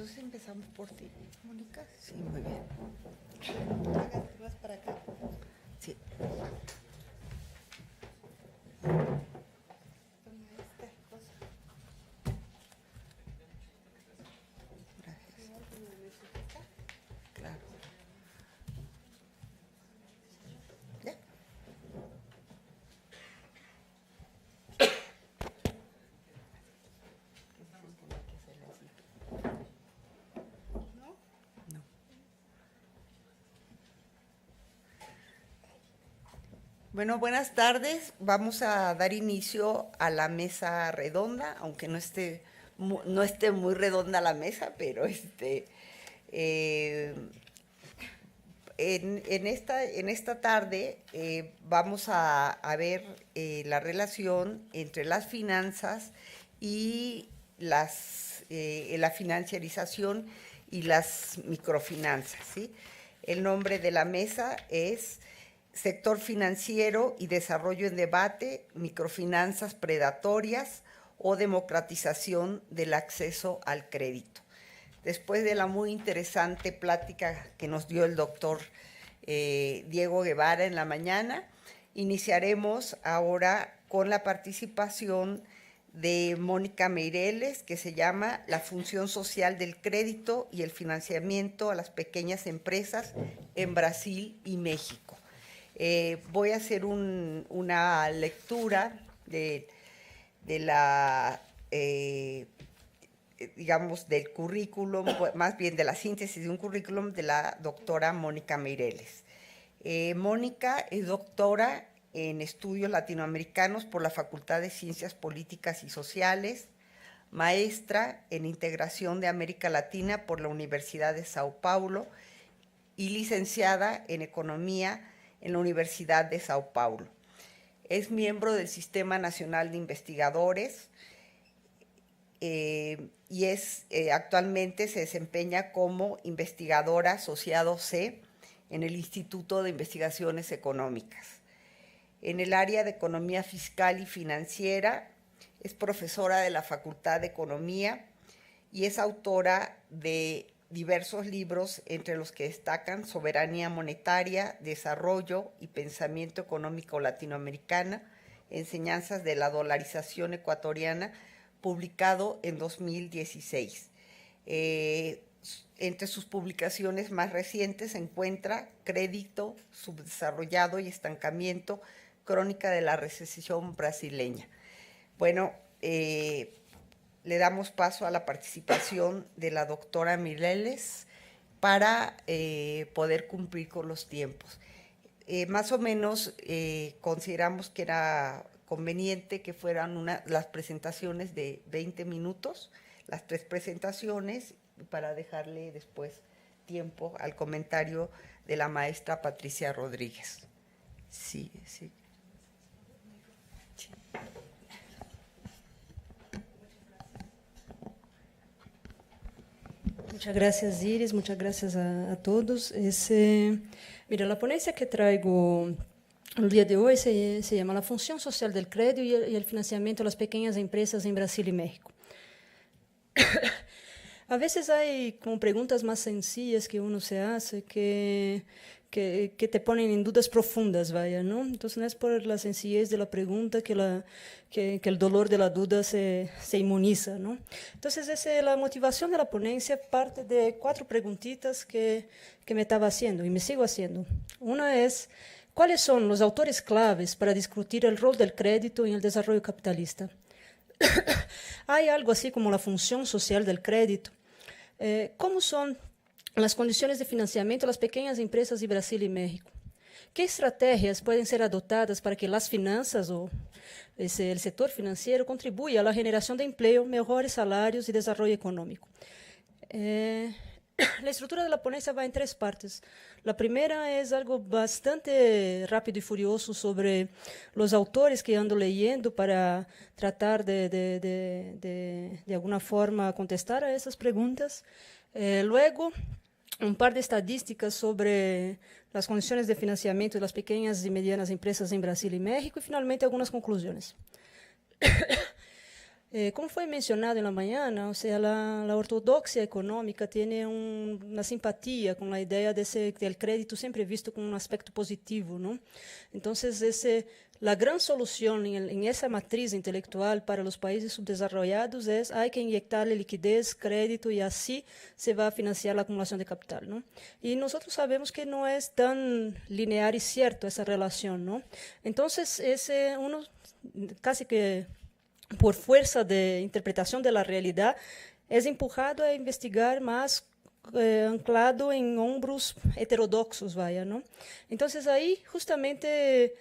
Entonces empezamos por ti, Mónica. Sí, muy bien. Hágate más para acá. Sí. Toma esta cosa. Gracias. Claro. ¿Ya? No. Bueno, buenas tardes. Vamos a dar inicio a la mesa redonda, aunque no esté muy redonda la mesa, pero en esta tarde vamos a ver la relación entre las finanzas y la financiarización y las microfinanzas, ¿sí? El nombre de la mesa es Sector Financiero y Desarrollo en Debate, Microfinanzas Predatorias o Democratización del Acceso al Crédito. Después de la muy interesante plática que nos dio el doctor Diego Guevara en la mañana, iniciaremos ahora con la participación de Mónica Meireles, que se llama La función social del crédito y el financiamiento a las pequeñas empresas en Brasil y México. Voy a hacer una lectura de la digamos, del currículum, más bien de la síntesis de un currículum de la doctora Mónica Meireles. Mónica es doctora en estudios latinoamericanos por la Facultad de Ciencias Políticas y Sociales, maestra en integración de América Latina por la Universidad de Sao Paulo y licenciada en Economía en la Universidad de Sao Paulo. Es miembro del Sistema Nacional de Investigadores, y actualmente se desempeña como investigadora asociado C en el Instituto de Investigaciones Económicas. En el área de Economía Fiscal y Financiera es profesora de la Facultad de Economía y es autora de diversos libros, entre los que destacan Soberanía Monetaria, Desarrollo y Pensamiento Económico Latinoamericana, Enseñanzas de la Dolarización Ecuatoriana, publicado en 2016. Entre sus publicaciones más recientes se encuentra Crédito subdesarrollado y estancamiento, crónica de la recesión brasileña. Bueno, le damos paso a la participación de la doctora Meireles para poder cumplir con los tiempos. Más o menos consideramos que era conveniente que fueran las presentaciones de 20 minutos, las 3 presentaciones, para dejarle después tiempo al comentario de la maestra Patricia Rodríguez. Sí, sí. Muchas gracias, Iris, muchas gracias a todos. Mira, la ponencia que traigo el día de hoy se llama La función social del crédito y el financiamiento de las pequeñas empresas en Brasil y México. A veces hay como preguntas más sencillas que uno se hace que te ponen en dudas profundas, vaya, ¿no? Entonces no es por la sencillez de la pregunta que el dolor de la duda se inmuniza, ¿no? Entonces la motivación de la ponencia parte de 4 preguntitas que me estaba haciendo y me sigo haciendo. Una es, ¿cuáles son los autores claves para discutir el rol del crédito en el desarrollo capitalista? ¿Hay algo así como la función social del crédito? ¿Cómo son las condiciones de financiamiento de las pequeñas empresas de Brasil y México? ¿Qué estrategias pueden ser adoptadas para que las finanzas o el sector financiero contribuya a la generación de empleo, mejores salarios y desarrollo económico? La estructura de la ponencia va en 3 partes. La primera es algo bastante rápido y furioso sobre los autores que ando leyendo para tratar de alguna forma contestar a esas preguntas. Luego, un par de estadísticas sobre las condiciones de financiamiento de las pequeñas y medianas empresas en Brasil y México y finalmente algunas conclusiones. como fue mencionado en la mañana, o sea, la ortodoxia económica tiene una simpatía con la idea del crédito siempre visto como un aspecto positivo, ¿no? Entonces, la gran solución en esa matriz intelectual para los países subdesarrollados es hay que inyectarle liquidez, crédito y así se va a financiar la acumulación de capital, ¿no? Y nosotros sabemos que no es tan lineal y cierto esa relación, ¿no? Entonces, uno casi que por fuerza de interpretación de la realidad, es empujado a investigar más anclado en hombros heterodoxos, vaya, ¿no? Entonces ahí justamente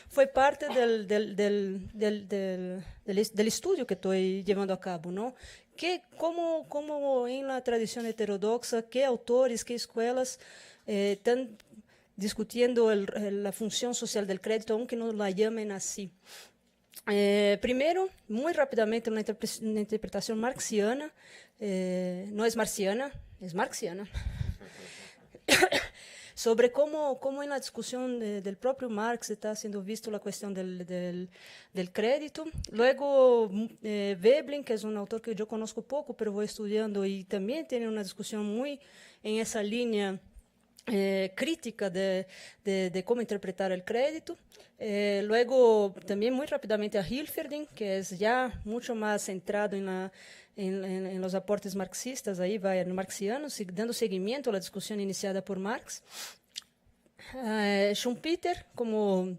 fue parte del estudio que estoy llevando a cabo, ¿no? Como en la tradición heterodoxa, qué autores, qué escuelas están discutiendo la función social del crédito, aunque no la llamen así. Primero, muy rápidamente, una interpretación marxiana, no es marciana, es marxiana, sobre cómo en la discusión del propio Marx está siendo visto la cuestión del crédito. Luego, Veblen, que es un autor que yo conozco poco, pero voy estudiando y también tiene una discusión muy en esa línea crítica de cómo interpretar el crédito. Luego, también muy rápidamente a Hilferding, que es ya mucho más centrado en los aportes marxistas, ahí va en marxianos, dando seguimiento a la discusión iniciada por Marx. Schumpeter, como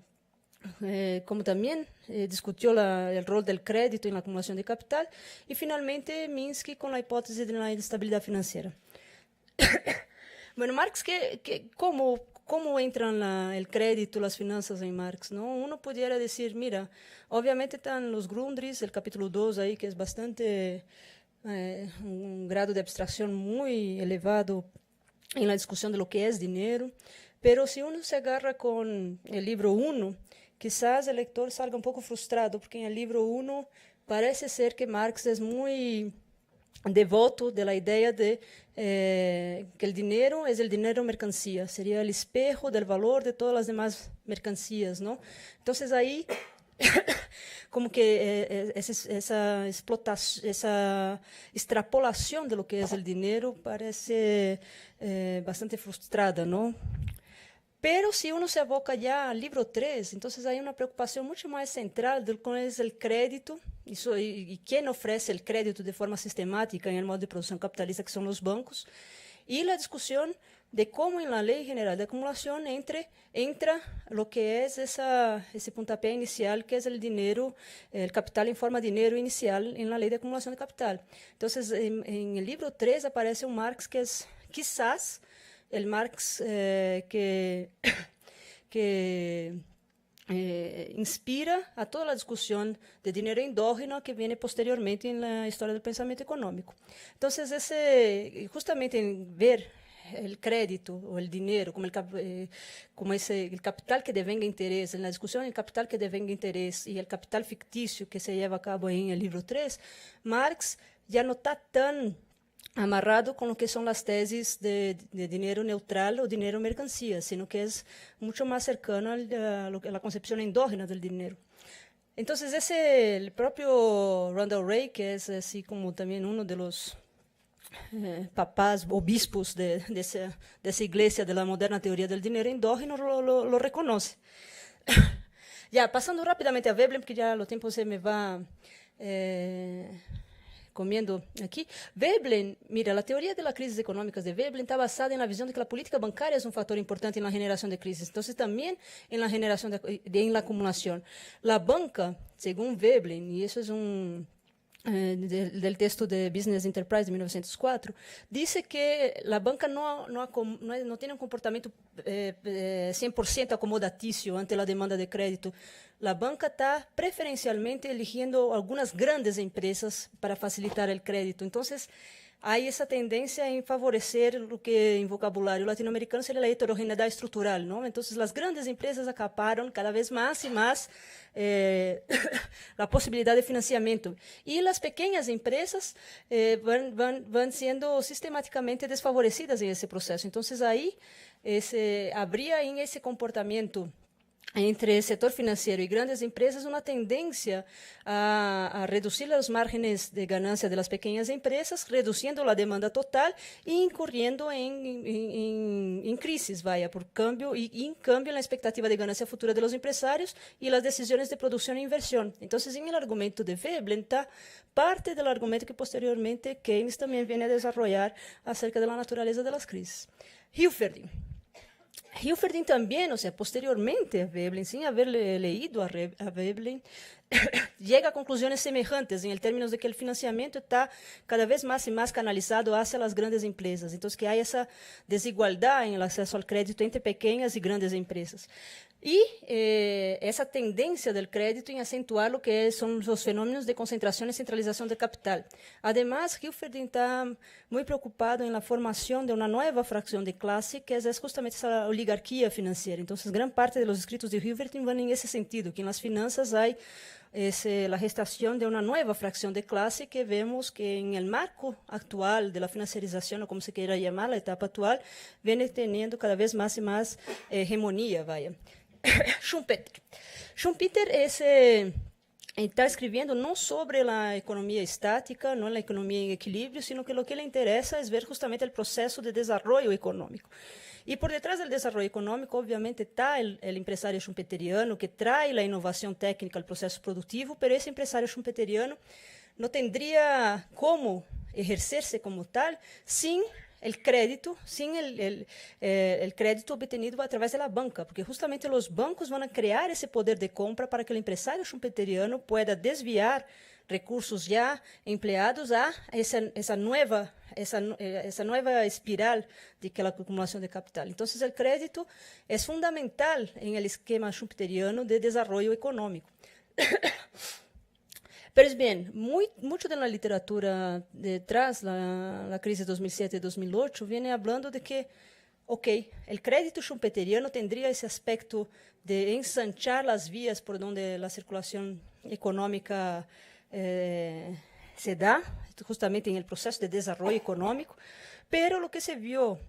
también discutió el rol del crédito en la acumulación de capital. Y finalmente, Minsky con la hipótesis de la estabilidad financiera. Bueno, Marx, ¿cómo entran el crédito, las finanzas en Marx, ¿no? Uno pudiera decir, mira, obviamente están los Grundrisse, el capítulo 2 ahí, que es bastante, un grado de abstracción muy elevado en la discusión de lo que es dinero, pero si uno se agarra con el libro 1, quizás el lector salga un poco frustrado, porque en el libro 1 parece ser que Marx es muy devoto de la idea de que el dinero es el dinero mercancía, sería el espejo del valor de todas las demás mercancías, ¿no? Entonces ahí como que esa explotación, esa extrapolación de lo que es el dinero parece bastante frustrada, ¿no? Pero si uno se aboca ya al libro 3, entonces hay una preocupación mucho más central de cómo es el crédito y quién ofrece el crédito de forma sistemática en el modo de producción capitalista, que son los bancos, y la discusión de cómo en la Ley General de Acumulación entra lo que es ese puntapié inicial, que es el dinero, el capital en forma de dinero inicial en la Ley de Acumulación de Capital. Entonces, en el libro 3 aparece un Marx que es quizás el Marx que inspira a toda la discusión de dinero endógeno que viene posteriormente en la historia del pensamiento económico. Entonces, justamente en ver el crédito o el dinero como el capital que devenga interés, en la discusión el capital que devenga interés y el capital ficticio que se lleva a cabo en el libro 3, Marx ya no está tan amarrado con lo que son las tesis de dinero neutral o dinero mercancía, sino que es mucho más cercano a la concepción endógena del dinero. Entonces, el propio Randall Wray, que es así como también uno de los papás, obispos de esa iglesia de la moderna teoría del dinero endógeno, lo reconoce. Ya, pasando rápidamente a Veblen, porque ya el tiempo se me va comiendo aquí. Veblen, mira, la teoría de las crisis económicas de Veblen está basada en la visión de que la política bancaria es un factor importante en la generación de crisis. Entonces, también en la generación en la acumulación. La banca, según Veblen, y eso es del texto de Business Enterprise de 1904, dice que la banca no tiene un comportamiento 100% acomodaticio ante la demanda de crédito. La banca está preferencialmente eligiendo algunas grandes empresas para facilitar el crédito. Entonces, hay esa tendencia en favorecer lo que en vocabulario latinoamericano sería la heterogeneidad estructural, ¿no? Entonces, las grandes empresas acaparan cada vez más y más la posibilidad de financiamiento. Y las pequeñas empresas van siendo sistemáticamente desfavorecidas en ese proceso. Entonces, ahí habría en ese comportamiento entre sector financiero y grandes empresas una tendencia a reducir los márgenes de ganancia de las pequeñas empresas, reduciendo la demanda total e incurriendo en crisis, vaya, por cambio, y en cambio en la expectativa de ganancia futura de los empresarios y las decisiones de producción e inversión. Entonces, en el argumento de Veblen está parte del argumento que posteriormente Keynes también viene a desarrollar acerca de la naturaleza de las crisis. Hilferding también, o sea, posteriormente a Veblen, sin haber leído a Veblen, llega a conclusiones semejantes en el términos de que el financiamiento está cada vez más y más canalizado hacia las grandes empresas. Entonces, que hay esa desigualdad en el acceso al crédito entre pequeñas y grandes empresas. Y esa tendencia del crédito en acentuar lo que son los fenómenos de concentración y centralización del capital. Además, Hilferding está muy preocupado en la formación de una nueva fracción de clase, que es justamente esa oligarquía financiera. Entonces, gran parte de los escritos de Hilferding van en ese sentido, que en las finanzas hay la gestación de una nueva fracción de clase que vemos que en el marco actual de la financiarización, o como se quiera llamar, la etapa actual, viene teniendo cada vez más y más hegemonía, vaya. Schumpeter está escribiendo no sobre la economía estática, no la economía en equilibrio, sino que lo que le interesa es ver justamente el proceso de desarrollo económico. Y por detrás del desarrollo económico, obviamente, está el empresario schumpeteriano que trae la innovación técnica al proceso productivo, pero ese empresario schumpeteriano no tendría cómo ejercerse como tal sin el crédito, sin el crédito obtenido a través de la banca, porque justamente los bancos van a crear ese poder de compra para que el empresario schumpeteriano pueda desviar recursos ya empleados a esa nueva espiral de que la acumulación de capital. Entonces, el crédito es fundamental en el esquema schumpeteriano de desarrollo económico. Pero es bien, mucho de la literatura detrás, la crisis de 2007 y 2008, viene hablando de que, ok, el crédito schumpeteriano tendría ese aspecto de ensanchar las vías por donde la circulación económica se da, justamente en el proceso de desarrollo económico, pero lo que se vio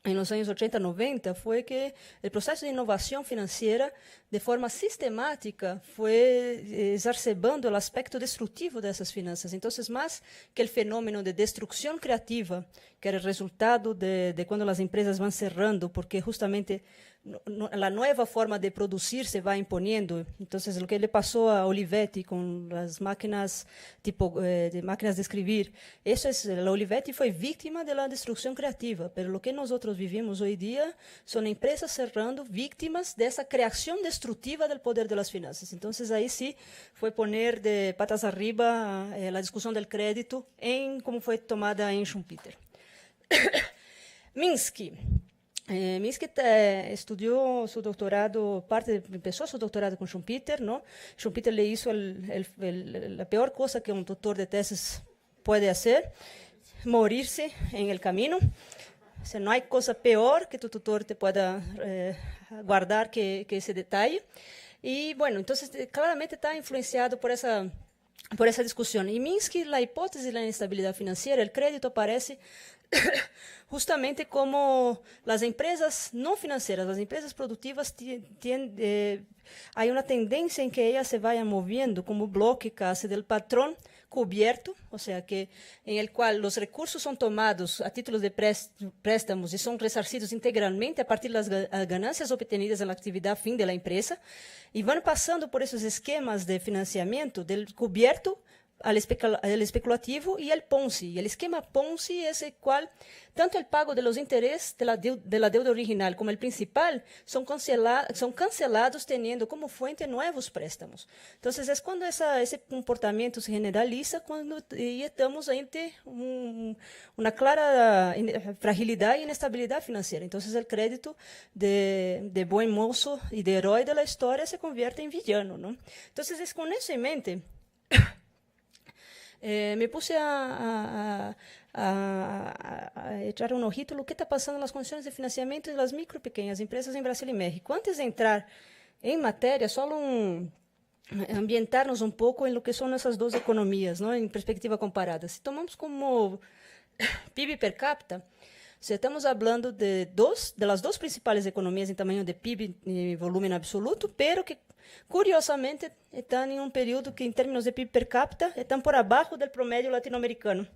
en los años 80, 90, fue que el proceso de innovación financiera, de forma sistemática, fue exacerbando el aspecto destructivo de esas finanzas. Entonces, más que el fenómeno de destrucción creativa, que era el resultado de cuando las empresas van cerrando, porque justamente la nueva forma de producir se va imponiendo. Entonces, lo que le pasó a Olivetti con las máquinas de máquinas de escribir, la Olivetti fue víctima de la destrucción creativa, pero lo que nosotros vivimos hoy día son empresas cerrando víctimas de esa creación destructiva del poder de las finanzas. Entonces, ahí sí fue poner de patas arriba la discusión del crédito en cómo fue tomada en Schumpeter. Minsky. Minsky estudió su doctorado, empezó su doctorado con Schumpeter, ¿no? Schumpeter le hizo la peor cosa que un doctor de tesis puede hacer, morirse en el camino. O sea, no hay cosa peor que tu tutor te pueda guardar que ese detalle. Y bueno, entonces claramente está influenciado por esa discusión. Y Minsky, la hipótesis de la inestabilidad financiera, el crédito aparece justamente como las empresas no financieras, las empresas productivas, hay una tendencia en que ellas se vayan moviendo como bloque casi del patrón cubierto, o sea, que en el cual los recursos son tomados a títulos de préstamos y son resarcidos integralmente a partir de las ganancias obtenidas en la actividad fin de la empresa, y van pasando por esos esquemas de financiamiento del cubierto al especulativo y el Ponzi. Y el esquema Ponzi es el cual tanto el pago de los intereses de la deuda original como el principal son cancelados teniendo como fuente nuevos préstamos. Entonces, es cuando ese comportamiento se generaliza, cuando estamos ante una clara fragilidad e inestabilidad financiera. Entonces, el crédito de buen mozo y de héroe de la historia se convierte en villano, ¿no? Entonces, es con eso en mente me puse a echar un ojito lo que está pasando en las condiciones de financiamiento de las micro y pequeñas empresas en Brasil y México. Antes de entrar en materia, solo ambientarnos un poco en lo que son esas dos economías, ¿no? En perspectiva comparada. Si tomamos como PIB per cápita, sea, estamos hablando de las dos principales economías en tamaño de PIB y volumen absoluto, pero que curiosamente están en un periodo que en términos de PIB per cápita están por abajo del promedio latinoamericano.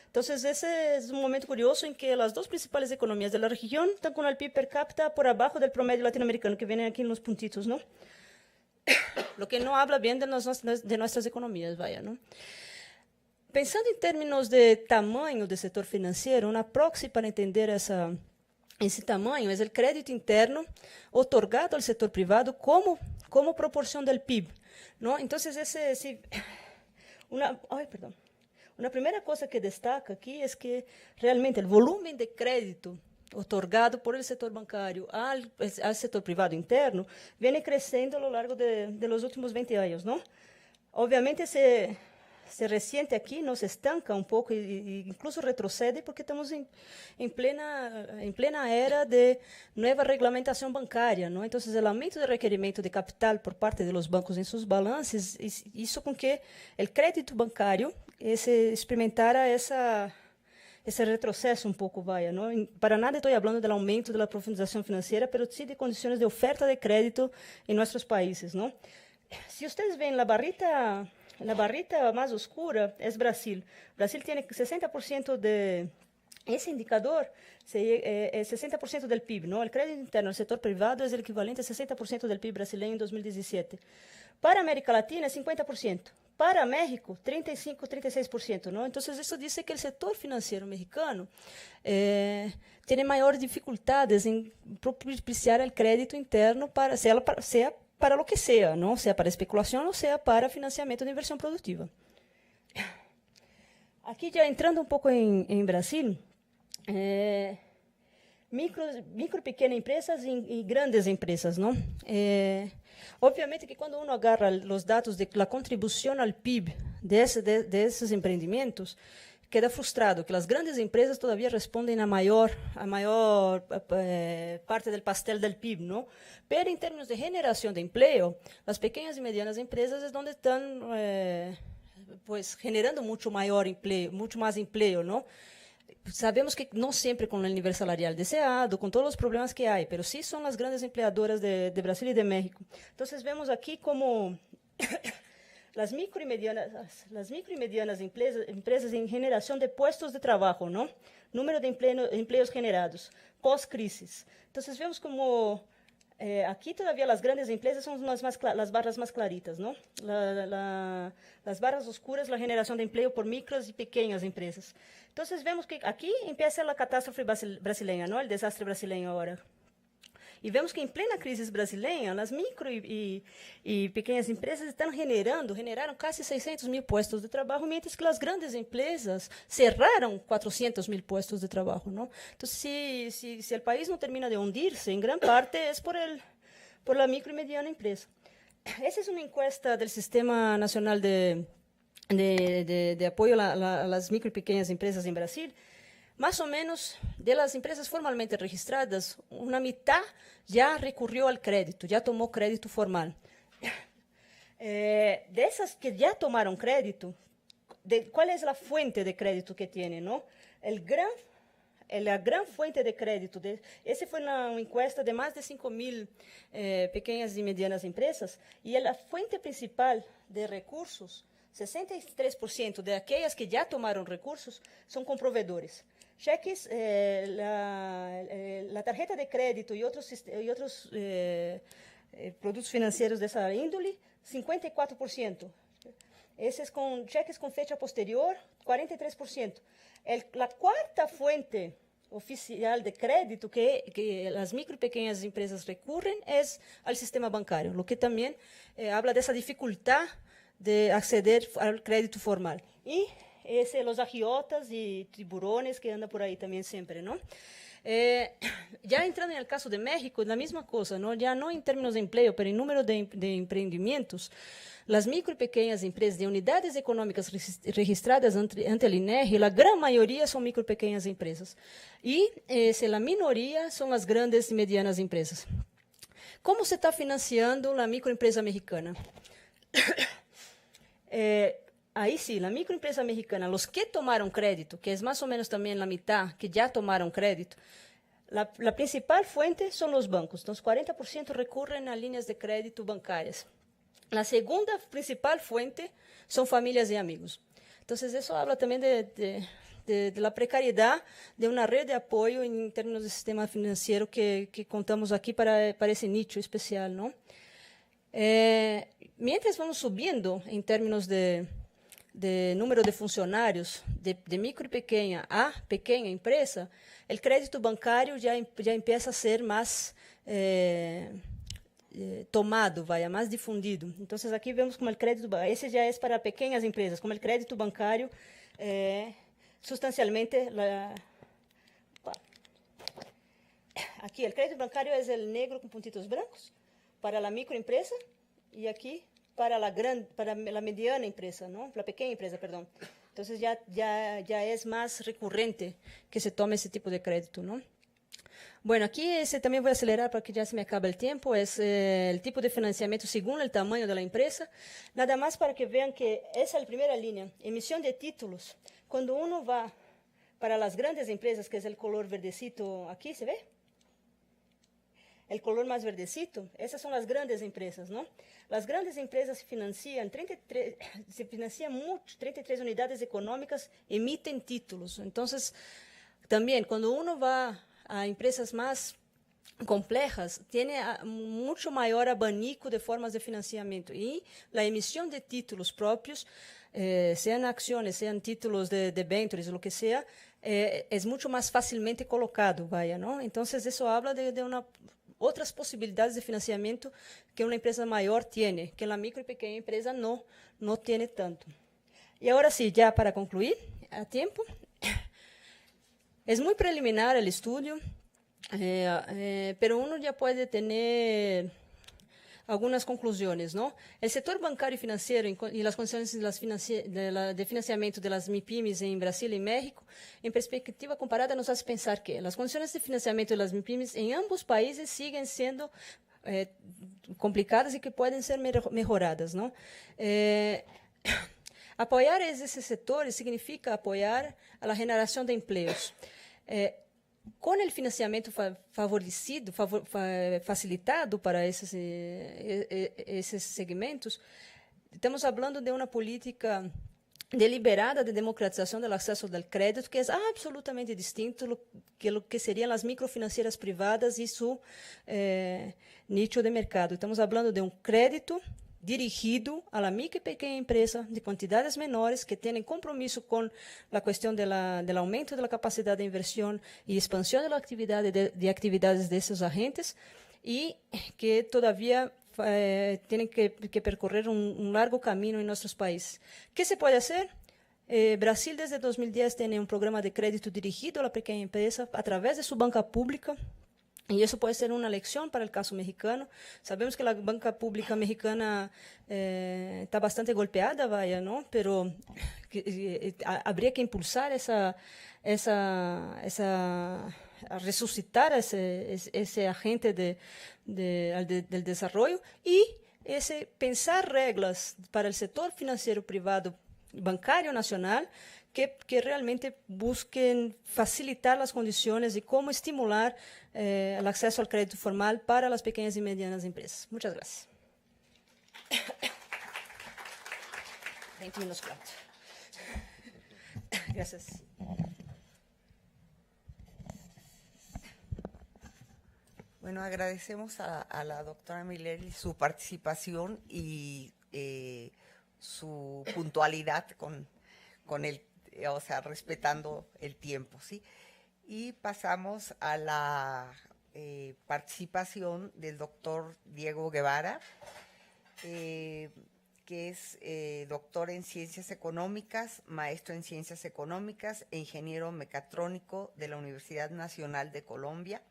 Entonces, ese es un momento curioso en que las dos principales economías de la región están con el PIB per cápita por abajo del promedio latinoamericano, que vienen aquí en los puntitos, ¿no? Lo que no habla bien de nuestras economías, vaya, ¿no? Pensando em termos de tamanho do setor financeiro, uma proxy para entender esse tamanho é o crédito interno otorgado ao setor privado como proporção do PIB, não? Então, uma primeira coisa que destaca aqui é que realmente o volume de crédito otorgado por el setor bancario al setor privado interno viene creciendo a lo largo de los últimos 20 años, ¿no? Obviamente se resiente aquí, nos estanca un poco e incluso retrocede porque estamos en plena era de nueva reglamentación bancaria, ¿no? Entonces, el aumento de requerimiento de capital por parte de los bancos en sus balances hizo con que el crédito bancario experimentara esse retrocesso um pouco, vaya, não? Para nada estou falando do aumento da profundização financeira, mas sim de condições de oferta de crédito em nossos países, não? Se vocês veem a barrita mais oscura é Brasil. Brasil tem 60% de esse indicador é 60% do PIB, não? O crédito interno no setor privado é o equivalente a 60% do PIB brasileiro em 2017. Para a América Latina é 50%. Para México, 35%, 36%, ¿no? Entonces, eso dice que el sector financiero mexicano tiene mayores dificultades en propiciar el crédito interno, sea para lo que sea, ¿no? Sea para especulación o sea para financiamiento de inversión productiva. Aquí ya entrando un poco en Brasil, micro y pequeñas empresas y grandes empresas, ¿no? Obviamente que quando uno agarra os dados de la contribuição ao PIB desses empreendimentos, queda frustrado que as grandes empresas todavía respondem a maior parte do pastel do PIB, não? Pero em termos de geração de emprego, as pequenas e medianas empresas é onde estão pues generando muito mais emprego, não? Sabemos que não sempre com o nível salarial desejado, com todos os problemas que há, mas sim são as grandes empregadoras de Brasil e de México. Então, vemos aqui como as micro e medianas empresas em geração de postos de trabalho, não? Número de empregos generados pós-crisis. Então, vemos como aqui todavía as grandes empresas são as barras mais claritas, não? As barras oscuras, a geração de emprego por micros e pequenas empresas. Então, vemos que aqui empieza a catástrofe brasileira, não? O desastre brasileiro agora. E vemos que em plena crise brasileira, as micro e pequenas empresas generaram quase 600 mil postos de trabalho, mientras que as grandes empresas cerraram 400 mil postos de trabalho, não? Então, se o país não termina de hundir-se, em grande parte é por la micro e mediana empresa. Essa é uma encuesta do Sistema Nacional de apoio a las micro y pequeñas empresas en Brasil. Más o menos de las empresas formalmente registradas, una mitad ya recurrió al crédito, ya tomó crédito formal. De esas que ya tomaron crédito, ¿cuál es la fuente de crédito que tienen, no? La gran fuente de crédito, essa foi uma encuesta de mais de 5.000 pequenas e medianas empresas, e a fuente principal de recursos, 63% de aquellas que ya tomaron recursos son con proveedores. Cheques, la tarjeta de crédito y otros productos financieros de esa índole, 54%. Esses con cheques con fecha posterior, 43%. La cuarta fuente oficial de crédito que las micro y pequeñas empresas recurren es al sistema bancario, lo que también habla de esa dificultad de acceder ao crédito formal. E os agiotas e tiburones que andam por aí também sempre, não? Já entrando no caso de México, a mesma coisa, não? Já não em termos de emprego, mas em número de empreendimentos, as micro e pequenas empresas de unidades econômicas registradas ante o INEGI, a grande maioria são micro e pequenas empresas. E a minoria são as grandes e medianas empresas. Como se está financiando a microempresa mexicana? ahí sí, la microempresa mexicana, los que tomaron crédito, que es más o menos también la mitad que ya tomaron crédito, la principal fuente son los bancos. Entonces, 40% recurren a líneas de crédito bancarias. La segunda principal fuente son familias y amigos. Entonces, eso habla también de la precariedad de una red de apoyo en términos de sistema financiero que contamos aquí para ese nicho especial, ¿no? Mientras vamos subiendo en términos de número de funcionarios de micro y pequeña a pequeña empresa, el crédito bancario ya empieza a ser más tomado, más difundido. Entonces, aquí vemos como el crédito, ese ya es para pequeñas empresas, como el crédito bancario sustancialmente, aquí el crédito bancario es el negro con puntitos blancos para la microempresa y aquí para la mediana empresa, ¿no? La pequeña empresa, perdón. Entonces ya es más recurrente que se tome ese tipo de crédito, ¿no? Bueno, aquí también voy a acelerar para que ya se me acabe el tiempo. Es el tipo de financiamiento según el tamaño de la empresa. Nada más para que vean que esa es la primera línea. Emisión de títulos. Cuando uno va para las grandes empresas, que es el color verdecito aquí, ¿se ve? El color más verdecito, esas son las grandes empresas, ¿no? Las grandes empresas se financian mucho, 33 unidades económicas emiten títulos. Entonces, también cuando uno va a empresas más complejas, tiene mucho mayor abanico de formas de financiamiento y la emisión de títulos propios, sean acciones, sean títulos de debentures, lo que sea, es mucho más fácilmente colocado, ¿no? Entonces, eso habla de otras posibilidades de financiamiento que una empresa mayor tiene, que la micro y pequeña empresa no tiene tanto. Y ahora sí, ya para concluir, a tiempo, es muy preliminar el estudio, pero uno ya puede tener algunas conclusiones, ¿no? El sector bancario y financiero y las condiciones de financiamiento de las MIPYMES en Brasil y México, en perspectiva comparada, nos hace pensar que las condiciones de financiamiento de las MIPYMES en ambos países siguen siendo complicadas y que pueden ser mejoradas, ¿no? Apoyar esos sectores significa apoyar a la generación de empleos. Con el financiamiento facilitado para esses segmentos, estamos hablando de una política deliberada de democratización del acceso al crédito, que es absolutamente distinto de lo que serían las microfinancieras privadas y su nicho de mercado. Estamos hablando de un crédito dirigido a la micro y pequeña empresa de cantidades menores que tienen compromiso con la cuestión del aumento de la capacidad de inversión y expansión de la actividad de actividades de esos agentes y que todavía tienen que percorrer un largo camino en nuestros países. ¿Qué se puede hacer? Brasil desde 2010 tiene un programa de crédito dirigido a la pequeña empresa a través de su banca pública. Y eso puede ser una lección para el caso mexicano. Sabemos que la banca pública mexicana está bastante golpeada, ¿no? Pero habría que impulsar a resucitar ese agente del desarrollo y pensar reglas para el sector financiero privado bancario nacional que realmente busquen facilitar las condiciones y cómo estimular el acceso al crédito formal para las pequeñas y medianas empresas. Muchas gracias. 20 minutos, claro. Gracias. Bueno, agradecemos a la doctora Mileri su participación y su puntualidad con el, o sea, respetando el tiempo, ¿sí? Y pasamos a la participación del doctor Diego Guevara, que es doctor en Ciencias Económicas, maestro en Ciencias Económicas e ingeniero mecatrónico de la Universidad Nacional de Colombia.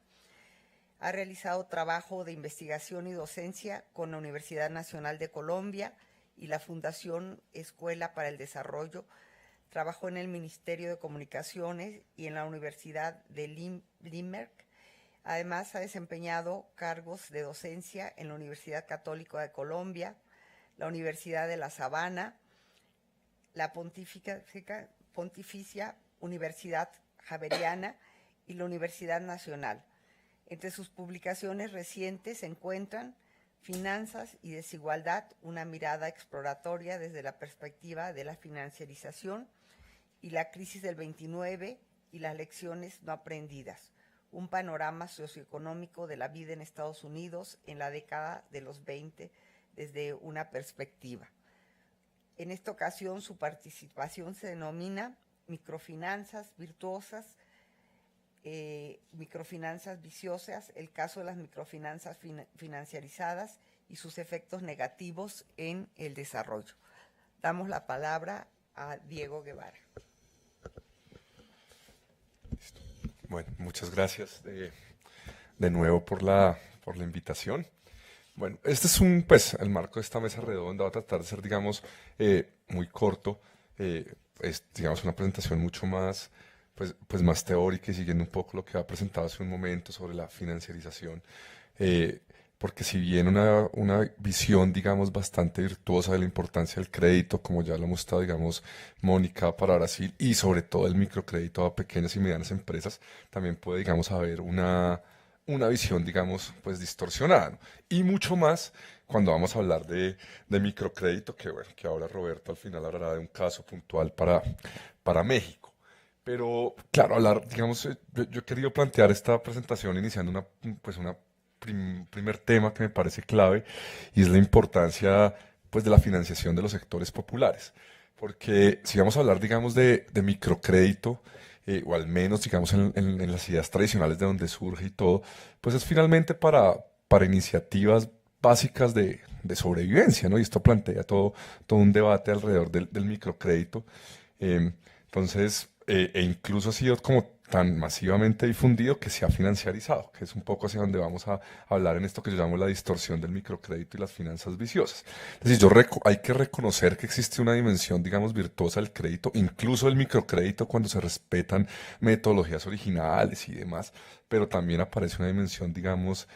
Ha realizado trabajo de investigación y docencia con la Universidad Nacional de Colombia y la Fundación Escuela para el Desarrollo. Trabajó en el Ministerio de Comunicaciones y en la Universidad de Limerick. Además, ha desempeñado cargos de docencia en la Universidad Católica de Colombia, la Universidad de La Sabana, la Pontificia Universidad Javeriana y la Universidad Nacional. Entre sus publicaciones recientes se encuentran Finanzas y desigualdad, una mirada exploratoria desde la perspectiva de la financiarización y la crisis del 29 y las lecciones no aprendidas, un panorama socioeconómico de la vida en Estados Unidos en la década de los 20 desde una perspectiva. En esta ocasión su participación se denomina Microfinanzas virtuosas, microfinanzas viciosas, el caso de las microfinanzas financiarizadas y sus efectos negativos en el desarrollo. Damos la palabra a Diego Guevara. Bueno, muchas gracias de nuevo por la invitación. Bueno, este es el marco de esta mesa redonda. Va a tratar de ser, digamos, muy corto. Es, digamos, una presentación mucho más, pues más teórica y siguiendo un poco lo que ha presentado hace un momento sobre la financiarización. Porque si bien una visión, digamos, bastante virtuosa de la importancia del crédito, como ya lo hemos estado, digamos, Mónica, para Brasil, y sobre todo el microcrédito a pequeñas y medianas empresas, también puede, digamos, haber una visión, digamos, pues distorsionada, ¿no? Y mucho más cuando vamos a hablar de microcrédito, que bueno, que ahora Roberto al final hablará de un caso puntual para México. Pero, claro, digamos, yo he querido plantear esta presentación iniciando una primer tema que me parece clave, y es la importancia, pues, de la financiación de los sectores populares. Porque si vamos a hablar, digamos, de microcrédito, o al menos, digamos, en las ideas tradicionales de donde surge y todo, pues es finalmente para iniciativas básicas de sobrevivencia, ¿no? Y esto plantea todo un debate alrededor del microcrédito. Entonces, e incluso ha sido como tan masivamente difundido que se ha financiarizado, que es un poco hacia donde vamos a hablar en esto que yo llamo la distorsión del microcrédito y las finanzas viciosas. Es decir, hay que reconocer que existe una dimensión, digamos, virtuosa del crédito, incluso el microcrédito cuando se respetan metodologías originales y demás, pero también aparece una dimensión, digamos,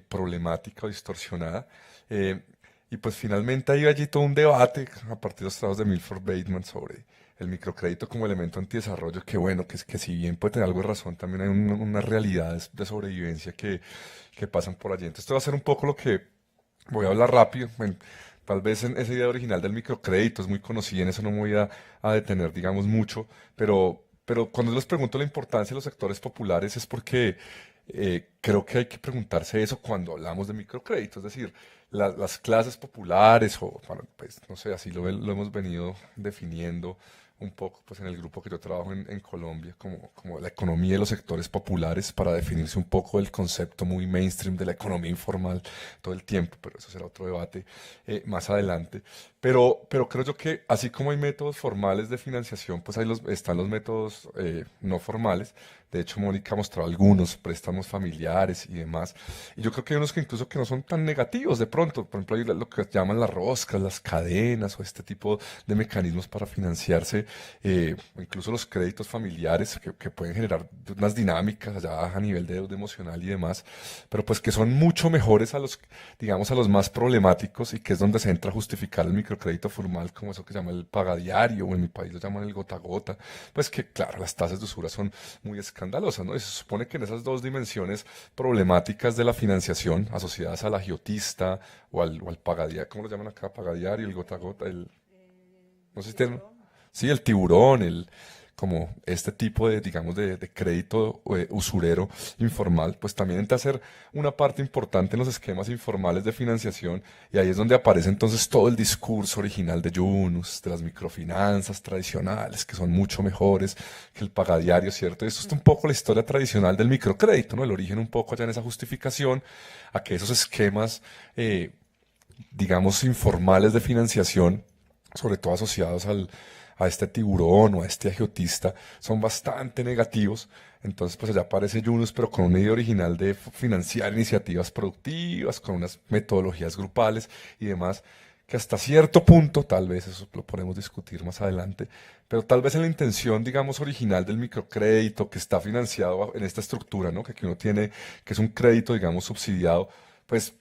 problemática o distorsionada. Y pues finalmente hay allí todo un debate a partir de los trabajos de Milford Bateman sobre el microcrédito como elemento antidesarrollo, que bueno, que si bien puede tener algo de razón, también hay unas realidades de sobrevivencia que pasan por allí. Entonces esto va a ser un poco lo que voy a hablar rápido. Bueno, tal vez en esa idea original del microcrédito es muy conocida, en eso no me voy a detener, digamos, mucho, pero cuando les pregunto la importancia de los sectores populares es porque creo que hay que preguntarse eso cuando hablamos de microcrédito, es decir, las clases populares, o bueno, pues no sé, así lo hemos venido definiendo un poco pues en el grupo que yo trabajo en Colombia, como la economía de los sectores populares, para definirse un poco el concepto muy mainstream de la economía informal todo el tiempo, pero eso será otro debate más adelante. Pero creo yo que así como hay métodos formales de financiación, pues están los métodos no formales. De hecho, Mónica ha mostrado algunos, préstamos familiares y demás. Y yo creo que hay unos que incluso que no son tan negativos de pronto. Por ejemplo, hay lo que llaman las roscas, las cadenas o este tipo de mecanismos para financiarse, o incluso los créditos familiares que pueden generar unas dinámicas allá a nivel de deuda emocional y demás, pero pues que son mucho mejores digamos, a los más problemáticos, y que es donde se entra a justificar el microcrédito formal, como eso que se llama el pagadiario, o en mi país lo llaman el gota a gota. Pues que, claro, las tasas de usura son muy escandalosas, ¿no? Y se supone que en esas dos dimensiones problemáticas de la financiación, asociadas al agiotista o al pagadiario, ¿cómo lo llaman acá? Pagadiario, el gota a gota, no sé si tienen, sí, el tiburón, como este tipo de, digamos, de crédito usurero informal, pues también entra a ser una parte importante en los esquemas informales de financiación, y ahí es donde aparece entonces todo el discurso original de Yunus, de las microfinanzas tradicionales, que son mucho mejores que el pagadiario, ¿cierto? Esto es un poco la historia tradicional del microcrédito, ¿no? El origen un poco allá en esa justificación a que esos esquemas, digamos, informales de financiación, sobre todo asociados a este tiburón o a este agiotista, son bastante negativos. Entonces, pues allá aparece Yunus, pero con una idea original de financiar iniciativas productivas, con unas metodologías grupales y demás, que hasta cierto punto, tal vez eso lo podemos discutir más adelante, pero tal vez en la intención, digamos, original del microcrédito, que está financiado en esta estructura, ¿no? Que uno tiene, que es un crédito, digamos, subsidiado, pues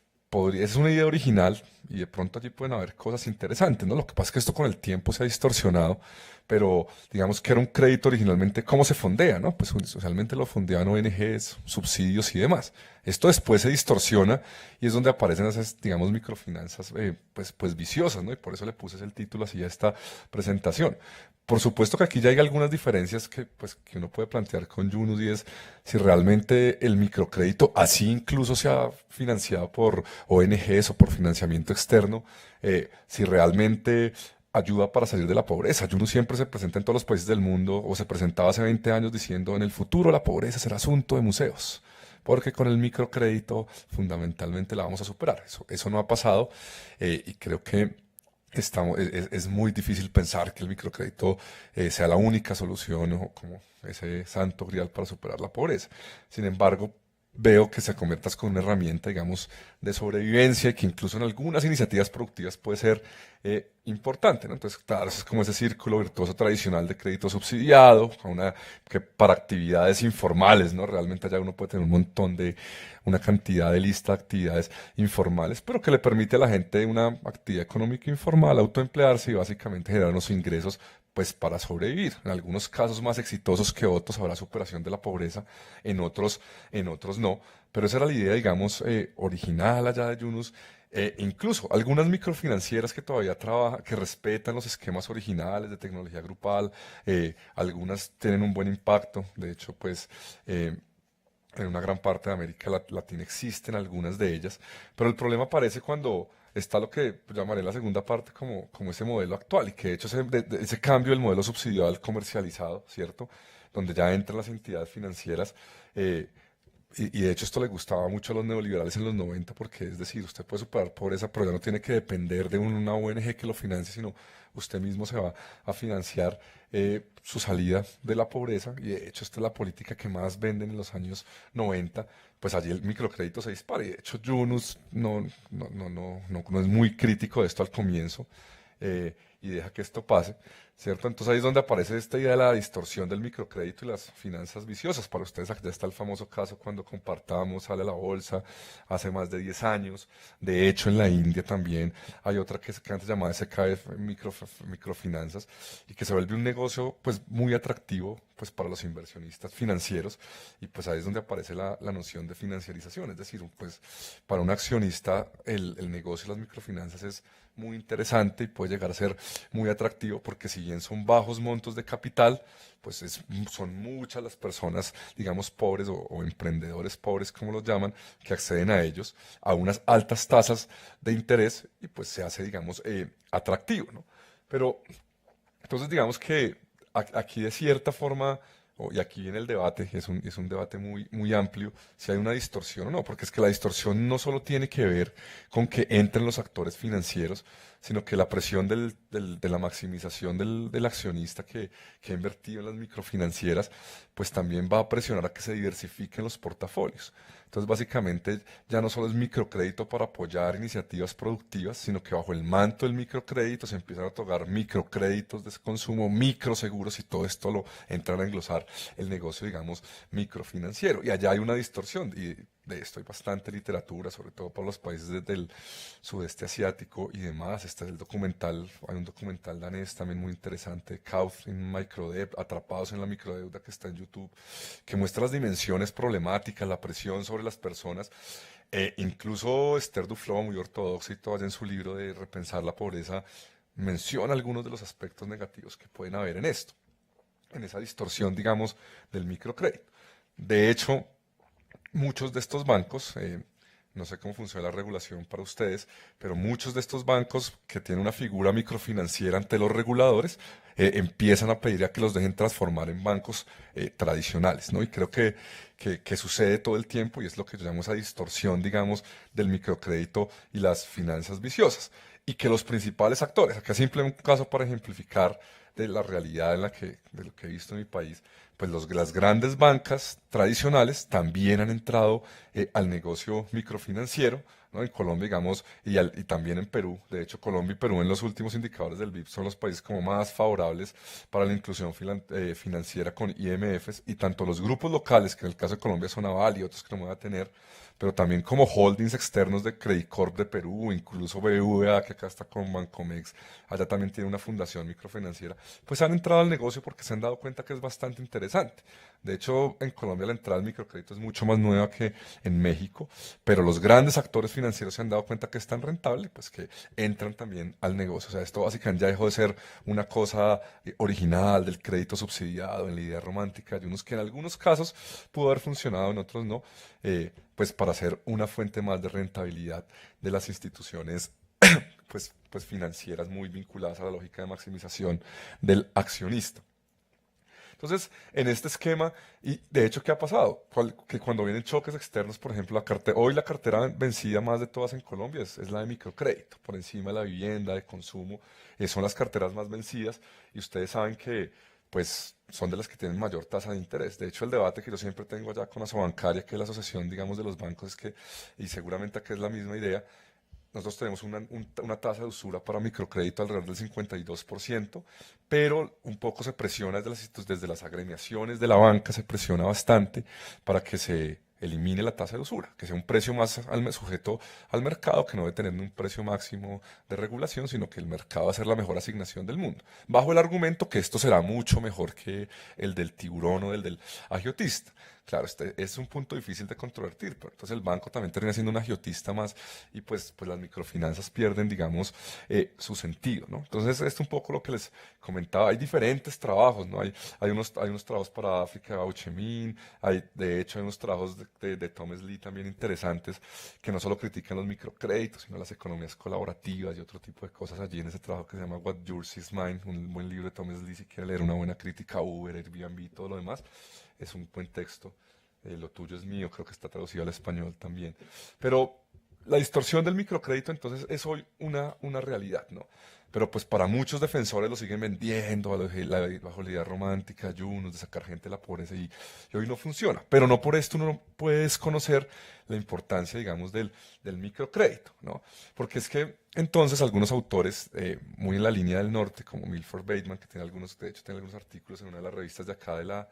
es una idea original y de pronto allí pueden haber cosas interesantes, ¿no? Lo que pasa es que esto con el tiempo se ha distorsionado, pero digamos que era un crédito originalmente, ¿cómo se fondea, no? Pues socialmente lo fondeaban ONGs, subsidios y demás. Esto después se distorsiona y es donde aparecen esas, digamos, microfinanzas, pues viciosas, ¿no? Y por eso le puse el título así a esta presentación. Por supuesto que aquí ya hay algunas diferencias que uno puede plantear con Yunus y es si realmente el microcrédito, así incluso sea financiado por ONGs o por financiamiento externo, si realmente ayuda para salir de la pobreza. Yunus siempre se presenta en todos los países del mundo o se presentaba hace 20 años diciendo en el futuro la pobreza será asunto de museos. Porque con el microcrédito fundamentalmente la vamos a superar. Eso no ha pasado y creo que es muy difícil pensar que el microcrédito sea la única solución o como ese santo grial para superar la pobreza. Sin embargo, veo que se conviertas con una herramienta, digamos, de sobrevivencia y que incluso en algunas iniciativas productivas puede ser importante, ¿no? Entonces, claro, eso es como ese círculo virtuoso tradicional de crédito subsidiado, que para actividades informales, ¿no? Realmente allá uno puede tener una cantidad de lista de actividades informales, pero que le permite a la gente una actividad económica informal autoemplearse y básicamente generar unos ingresos pues para sobrevivir. En algunos casos más exitosos que otros habrá superación de la pobreza, en otros no. Pero esa era la idea, digamos, original allá de Yunus. Incluso algunas microfinancieras que todavía trabajan, que respetan los esquemas originales de tecnología grupal, algunas tienen un buen impacto. De hecho, pues en una gran parte de América Latina existen algunas de ellas, pero el problema aparece cuando está lo que llamaré la segunda parte como ese modelo actual, y que de hecho ese cambio del modelo subsidiado al comercializado, ¿cierto? Donde ya entran las entidades financieras, eh, y de hecho esto le gustaba mucho a los neoliberales en los 90 porque es decir, usted puede superar pobreza, pero ya no tiene que depender de una ONG que lo financie, sino usted mismo se va a financiar su salida de la pobreza, y de hecho esta es la política que más venden en los años 90. Pues allí el microcrédito se dispara, y de hecho Yunus no es muy crítico de esto al comienzo, y deja que esto pase, ¿cierto? Entonces ahí es donde aparece esta idea de la distorsión del microcrédito y las finanzas viciosas. Para ustedes ya está el famoso caso cuando compartamos, sale a la bolsa hace más de 10 años. De hecho, en la India también hay otra que antes llamaba SKF Microfinanzas, y que se vuelve un negocio pues muy atractivo pues para los inversionistas financieros, y pues ahí es donde aparece la noción de financiarización. Es decir, pues para un accionista el negocio de las microfinanzas es muy interesante y puede llegar a ser muy atractivo, porque si bien son bajos montos de capital, pues son muchas las personas, digamos, pobres o emprendedores pobres, como los llaman, que acceden a ellos a unas altas tasas de interés, y pues se hace, digamos, atractivo, ¿no? Pero entonces digamos que aquí de cierta forma, y aquí viene el debate, es un debate muy amplio, si hay una distorsión o no, porque es que la distorsión no solo tiene que ver con que entren los actores financieros, sino que la presión de la maximización del accionista que ha invertido en las microfinancieras, pues también va a presionar a que se diversifiquen los portafolios. Entonces, básicamente, ya no solo es microcrédito para apoyar iniciativas productivas, sino que bajo el manto del microcrédito se empiezan a otorgar microcréditos de consumo, microseguros, y todo esto lo entran a englosar el negocio, digamos, microfinanciero. Y allá hay una distorsión, y de esto hay bastante literatura, sobre todo para los países del sudeste asiático y demás. Está el documental, hay un documental danés también muy interesante, Caught in Microdebt, Atrapados en la Microdeuda, que está en YouTube, que muestra las dimensiones problemáticas, la presión sobre las personas. Incluso Esther Duflo, muy ortodoxa y todo, en su libro de Repensar la Pobreza, menciona algunos de los aspectos negativos que pueden haber en esto, en esa distorsión, digamos, del microcrédito. De hecho, muchos de estos bancos, no sé cómo funciona la regulación para ustedes, pero muchos de estos bancos que tienen una figura microfinanciera ante los reguladores, empiezan a pedir a que los dejen transformar en bancos tradicionales, ¿no? Y creo que sucede todo el tiempo, y es lo que llamamos esa distorsión, digamos, del microcrédito y las finanzas viciosas. Y que los principales actores, acá simplemente un caso para ejemplificar de la realidad de lo que he visto en mi país, pues las grandes bancas tradicionales también han entrado al negocio microfinanciero, ¿no? En Colombia, digamos, y también en Perú. De hecho, Colombia y Perú en los últimos indicadores del BIP son los países como más favorables para la inclusión financiera con IMFs, y tanto los grupos locales, que en el caso de Colombia son Aval y otros que no van a tener, pero también como holdings externos de Credit Corp de Perú, incluso BBVA, que acá está con Bancomex, allá también tiene una fundación microfinanciera, pues han entrado al negocio porque se han dado cuenta que es bastante interesante. De hecho, en Colombia la entrada al microcrédito es mucho más nueva que en México, pero los grandes actores financieros se han dado cuenta que es tan rentable, pues que entran también al negocio. O sea, esto básicamente ya dejó de ser una cosa original del crédito subsidiado en la idea romántica, y unos que en algunos casos pudo haber funcionado, en otros no, pues para ser una fuente más de rentabilidad de las instituciones pues financieras muy vinculadas a la lógica de maximización del accionista. Entonces, en este esquema, y de hecho, ¿qué ha pasado? Que cuando vienen choques externos, por ejemplo, hoy la cartera vencida más de todas en Colombia es la de microcrédito, por encima de la vivienda, de consumo, son las carteras más vencidas, y ustedes saben que pues son de las que tienen mayor tasa de interés. De hecho, el debate que yo siempre tengo allá con Asobancaria, que es la asociación, digamos, de los bancos, es que, y seguramente acá es la misma idea, nosotros tenemos una tasa de usura para microcrédito alrededor del 52%, pero un poco se presiona desde las agremiaciones de la banca, se presiona bastante para que se elimine la tasa de usura, que sea un precio más sujeto al mercado, que no debe tener un precio máximo de regulación, sino que el mercado va a ser la mejor asignación del mundo, bajo el argumento que esto será mucho mejor que el del tiburón o del agiotista. Claro, este es un punto difícil de controvertir, pero entonces el banco también termina siendo un agiotista más, y pues las microfinanzas pierden, digamos, su sentido, ¿no? Entonces, esto es un poco lo que les comentaba. Hay diferentes trabajos, ¿no? Hay unos trabajos para África, Bauchemin, de hecho, hay unos trabajos de Thomas Lee también interesantes, que no solo critican los microcréditos, sino las economías colaborativas y otro tipo de cosas allí en ese trabajo que se llama What Yours is Mine, un buen libro de Thomas Lee, si quiere leer una buena crítica a Uber, Airbnb y todo lo demás. Es un buen texto. Lo tuyo es mío, creo que está traducido al español también. Pero la distorsión del microcrédito entonces es hoy una realidad, ¿no? Pero pues para muchos defensores lo siguen vendiendo bajo la idea romántica, ayunos, de sacar gente de la pobreza, y hoy no funciona. Pero no por esto uno no puede desconocer la importancia, digamos, del microcrédito, ¿no? Porque es que entonces algunos autores, muy en la línea del norte, como Milford Bateman, que de hecho tiene algunos artículos en una de las revistas de acá de la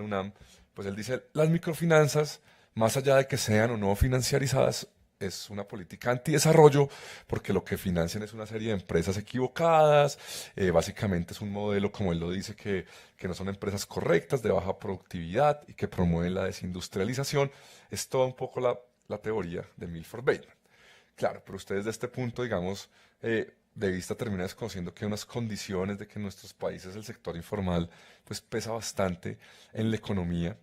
UNAM, pues él dice, las microfinanzas, más allá de que sean o no financiarizadas, es una política antidesarrollo, porque lo que financian es una serie de empresas equivocadas, básicamente es un modelo, como él lo dice, que no son empresas correctas, de baja productividad, y que promueven la desindustrialización. Es toda un poco la teoría de Milford Bateman. Claro, pero ustedes de este punto, digamos, de vista terminan desconociendo que hay unas condiciones de que en nuestros países el sector informal pues pesa bastante en la economía,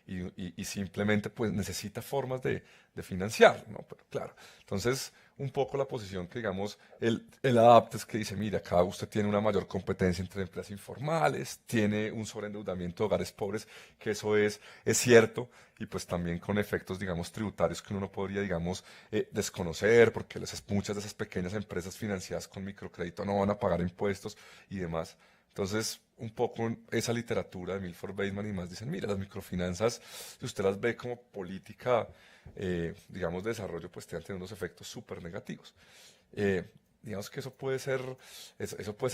y simplemente pues necesita formas de financiar, ¿no? Pero claro, entonces un poco la posición que digamos el adapta es que dice, mira, acá usted tiene una mayor competencia entre empresas informales, tiene un sobreendeudamiento de hogares pobres, que eso es cierto, y pues también con efectos, digamos, tributarios que uno no podría, digamos, desconocer, porque muchas de esas pequeñas empresas financiadas con microcrédito no van a pagar impuestos y demás. Entonces, un poco esa literatura de Milford Bateman y más dicen, mira, las microfinanzas, si usted las ve como política, digamos, de desarrollo, pues tienen unos efectos súper negativos. Digamos que eso puede ser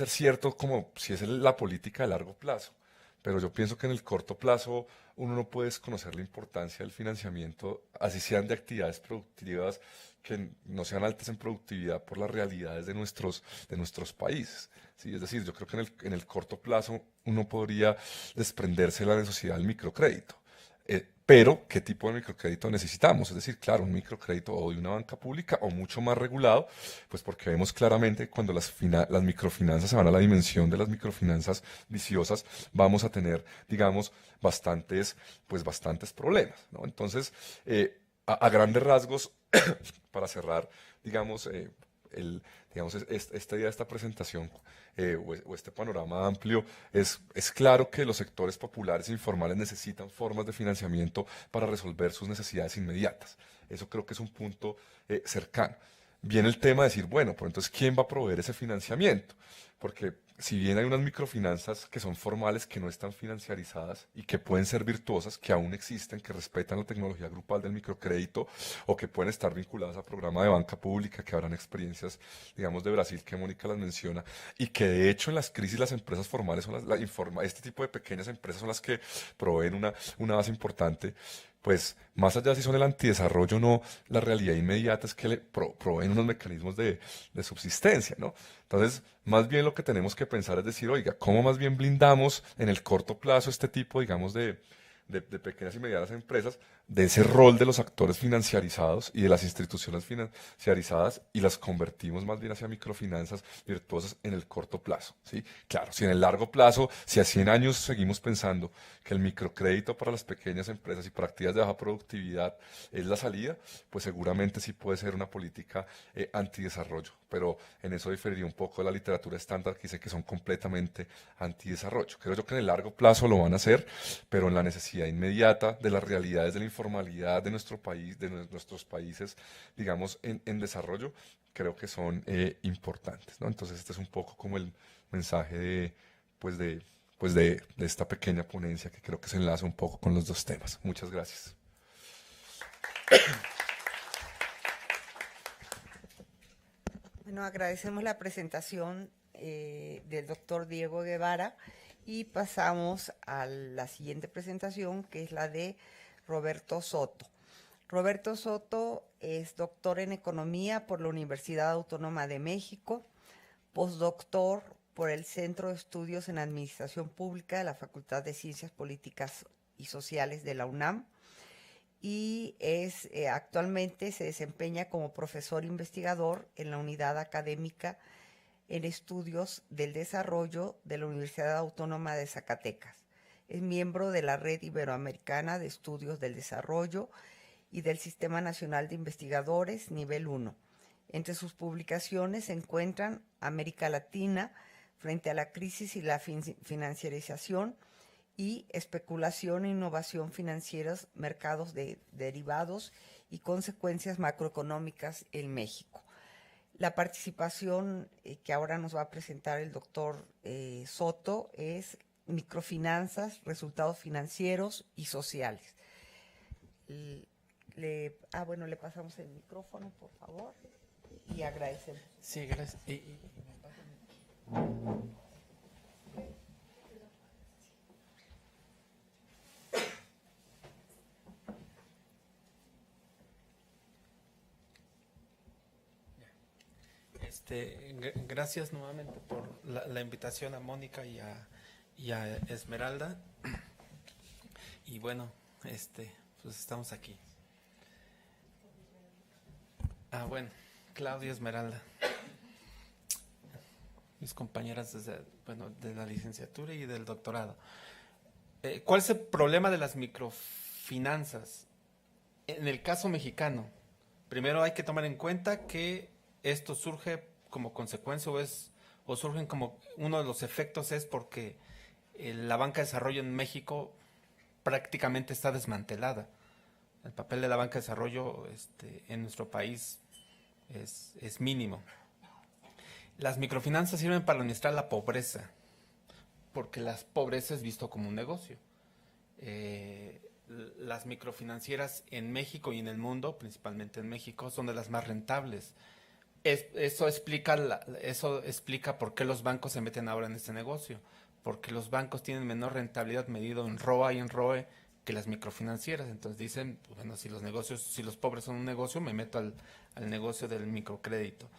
cierto como si es la política de largo plazo, pero yo pienso que en el corto plazo uno no puede desconocer la importancia del financiamiento, así sean de actividades productivas que no sean altas en productividad por las realidades de nuestros países. ¿Sí? Es decir, yo creo que en el corto plazo uno podría desprenderse de la necesidad del microcrédito. Pero, ¿qué tipo de microcrédito necesitamos? Es decir, claro, un microcrédito o de una banca pública o mucho más regulado, pues porque vemos claramente cuando las microfinanzas se van a la dimensión de las microfinanzas viciosas, vamos a tener, digamos, bastantes problemas, ¿no? Entonces, a grandes rasgos, para cerrar, digamos, esta idea de esta presentación, o este panorama amplio, es claro que los sectores populares e informales necesitan formas de financiamiento para resolver sus necesidades inmediatas. Eso creo que es un punto cercano. Viene el tema de decir, bueno, pues entonces, ¿quién va a proveer ese financiamiento? Porque si bien hay unas microfinanzas que son formales, que no están financiarizadas y que pueden ser virtuosas, que aún existen, que respetan la tecnología grupal del microcrédito o que pueden estar vinculadas a programa de banca pública, que habrán experiencias, digamos, de Brasil que Mónica las menciona, y que de hecho en las crisis las empresas formales son este tipo de pequeñas empresas son las que proveen una base importante. Pues más allá de si son el antidesarrollo o no, la realidad inmediata es que le proveen unos mecanismos de subsistencia, ¿no? Entonces, más bien lo que tenemos que pensar es decir, oiga, ¿cómo más bien blindamos en el corto plazo este tipo, digamos, de pequeñas y medianas empresas, de ese rol de los actores financiarizados y de las instituciones financiarizadas y las convertimos más bien hacia microfinanzas virtuosas en el corto plazo, ¿sí? Claro, si en el largo plazo, si a 100 años seguimos pensando que el microcrédito para las pequeñas empresas y para actividades de baja productividad es la salida, pues seguramente sí puede ser una política antidesarrollo, pero en eso diferiría un poco de la literatura estándar que dice que son completamente antidesarrollo. Creo yo que en el largo plazo lo van a hacer, pero en la necesidad inmediata de las realidades de la informalidad de nuestro país, de nuestros países, digamos, en desarrollo, creo que son importantes, ¿no? Entonces este es un poco como el mensaje pues de esta pequeña ponencia que creo que se enlaza un poco con los dos temas. Muchas gracias. Bueno, agradecemos la presentación del doctor Diego Guevara y pasamos a la siguiente presentación, que es la de Roberto Soto. Roberto Soto es doctor en Economía por la Universidad Autónoma de México, postdoctor por el Centro de Estudios en Administración Pública de la Facultad de Ciencias Políticas y Sociales de la UNAM, y actualmente se desempeña como profesor investigador en la Unidad Académica en Estudios del Desarrollo de la Universidad Autónoma de Zacatecas. Es miembro de la Red Iberoamericana de Estudios del Desarrollo y del Sistema Nacional de Investigadores Nivel 1. Entre sus publicaciones se encuentran América Latina frente a la crisis y la financiarización y especulación e innovación financieras, mercados de derivados y consecuencias macroeconómicas en México. La participación que ahora nos va a presentar el doctor Soto es microfinanzas, resultados financieros y sociales. Le pasamos el micrófono, por favor, y agradecemos. Sí, gracias. Gracias nuevamente por la invitación a Mónica y a Esmeralda. Y bueno, pues estamos aquí. Bueno, Claudia, Esmeralda, mis compañeras de la licenciatura y del doctorado. ¿Cuál es el problema de las microfinanzas? En el caso mexicano, primero hay que tomar en cuenta que esto surge como consecuencia o surgen como uno de los efectos es porque la banca de desarrollo en México prácticamente está desmantelada. El papel de la banca de desarrollo en nuestro país es mínimo. Las microfinanzas sirven para administrar la pobreza, porque la pobreza es visto como un negocio. Las microfinancieras en México y en el mundo, principalmente en México, son de las más rentables. Eso explica por qué los bancos se meten ahora en este negocio, porque los bancos tienen menor rentabilidad medido en ROA y en ROE que las microfinancieras. Entonces dicen, bueno, si los pobres son un negocio, me meto al negocio del microcrédito.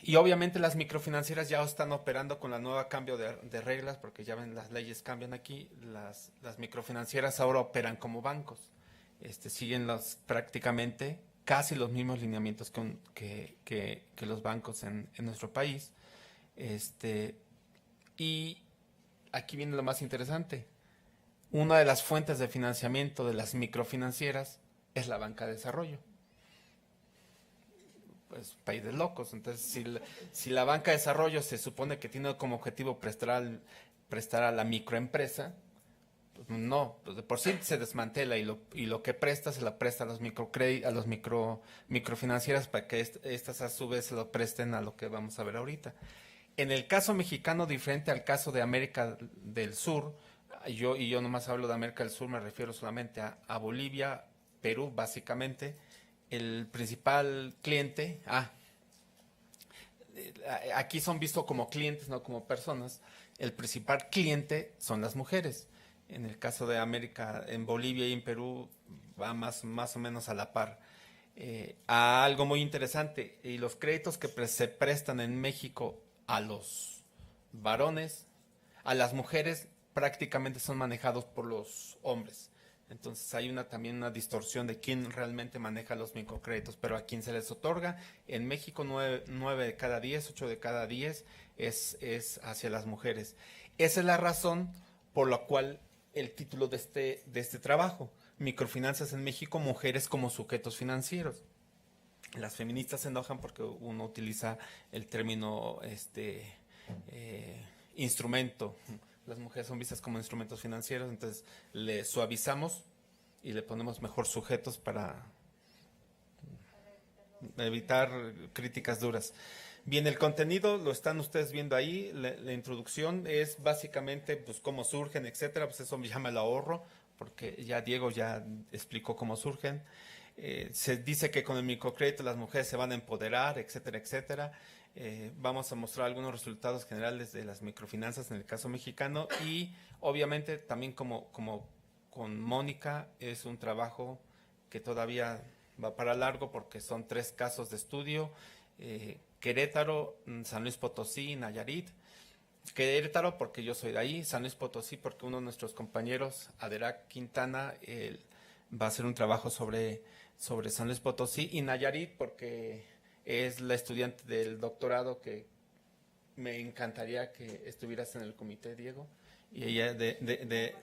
Y obviamente las microfinancieras ya están operando con la nueva cambio de reglas, porque ya ven, las leyes cambian aquí. Las microfinancieras ahora operan como bancos. Siguen prácticamente casi los mismos lineamientos que los bancos en nuestro país. Y aquí viene lo más interesante. Una de las fuentes de financiamiento de las microfinancieras es la banca de desarrollo. Pues país de locos. Entonces, si la banca de desarrollo se supone que tiene como objetivo prestar a la microempresa, pues no, pues de por sí se desmantela y lo que presta se la presta a los microfinancieras para que estas a su vez se lo presten a lo que vamos a ver ahorita. En el caso mexicano, diferente al caso de América del Sur, yo nomás hablo de América del Sur, me refiero solamente a Bolivia, Perú, básicamente. El principal cliente, aquí son vistos como clientes, no como personas. El principal cliente son las mujeres. En el caso de América, en Bolivia y en Perú, va más o menos a la par. A algo muy interesante, y los créditos que se prestan en México a los varones, a las mujeres, prácticamente son manejados por los hombres. Entonces hay también una distorsión de quién realmente maneja los microcréditos, pero a quién se les otorga. En México 9 de cada 10, 8 de cada 10 es hacia las mujeres. Esa es la razón por la cual el título de este trabajo, Microfinanzas en México, mujeres como sujetos financieros. Las feministas se enojan porque uno utiliza el término instrumento. Las mujeres son vistas como instrumentos financieros, entonces le suavizamos y le ponemos mejor sujetos para evitar críticas duras. Bien, el contenido lo están ustedes viendo ahí, la introducción es básicamente pues cómo surgen, etcétera, pues eso me llama el ahorro, porque ya Diego ya explicó cómo surgen. Se dice que con el microcrédito las mujeres se van a empoderar, etcétera, etcétera. Vamos a mostrar algunos resultados generales de las microfinanzas en el caso mexicano y obviamente también como con Mónica es un trabajo que todavía va para largo porque son 3 casos de estudio, Querétaro, San Luis Potosí, Nayarit. Querétaro porque yo soy de ahí, San Luis Potosí porque uno de nuestros compañeros, Aderac Quintana, va a hacer un trabajo sobre San Luis Potosí, y Nayarit porque es la estudiante del doctorado que me encantaría que estuvieras en el comité, Diego, y ella de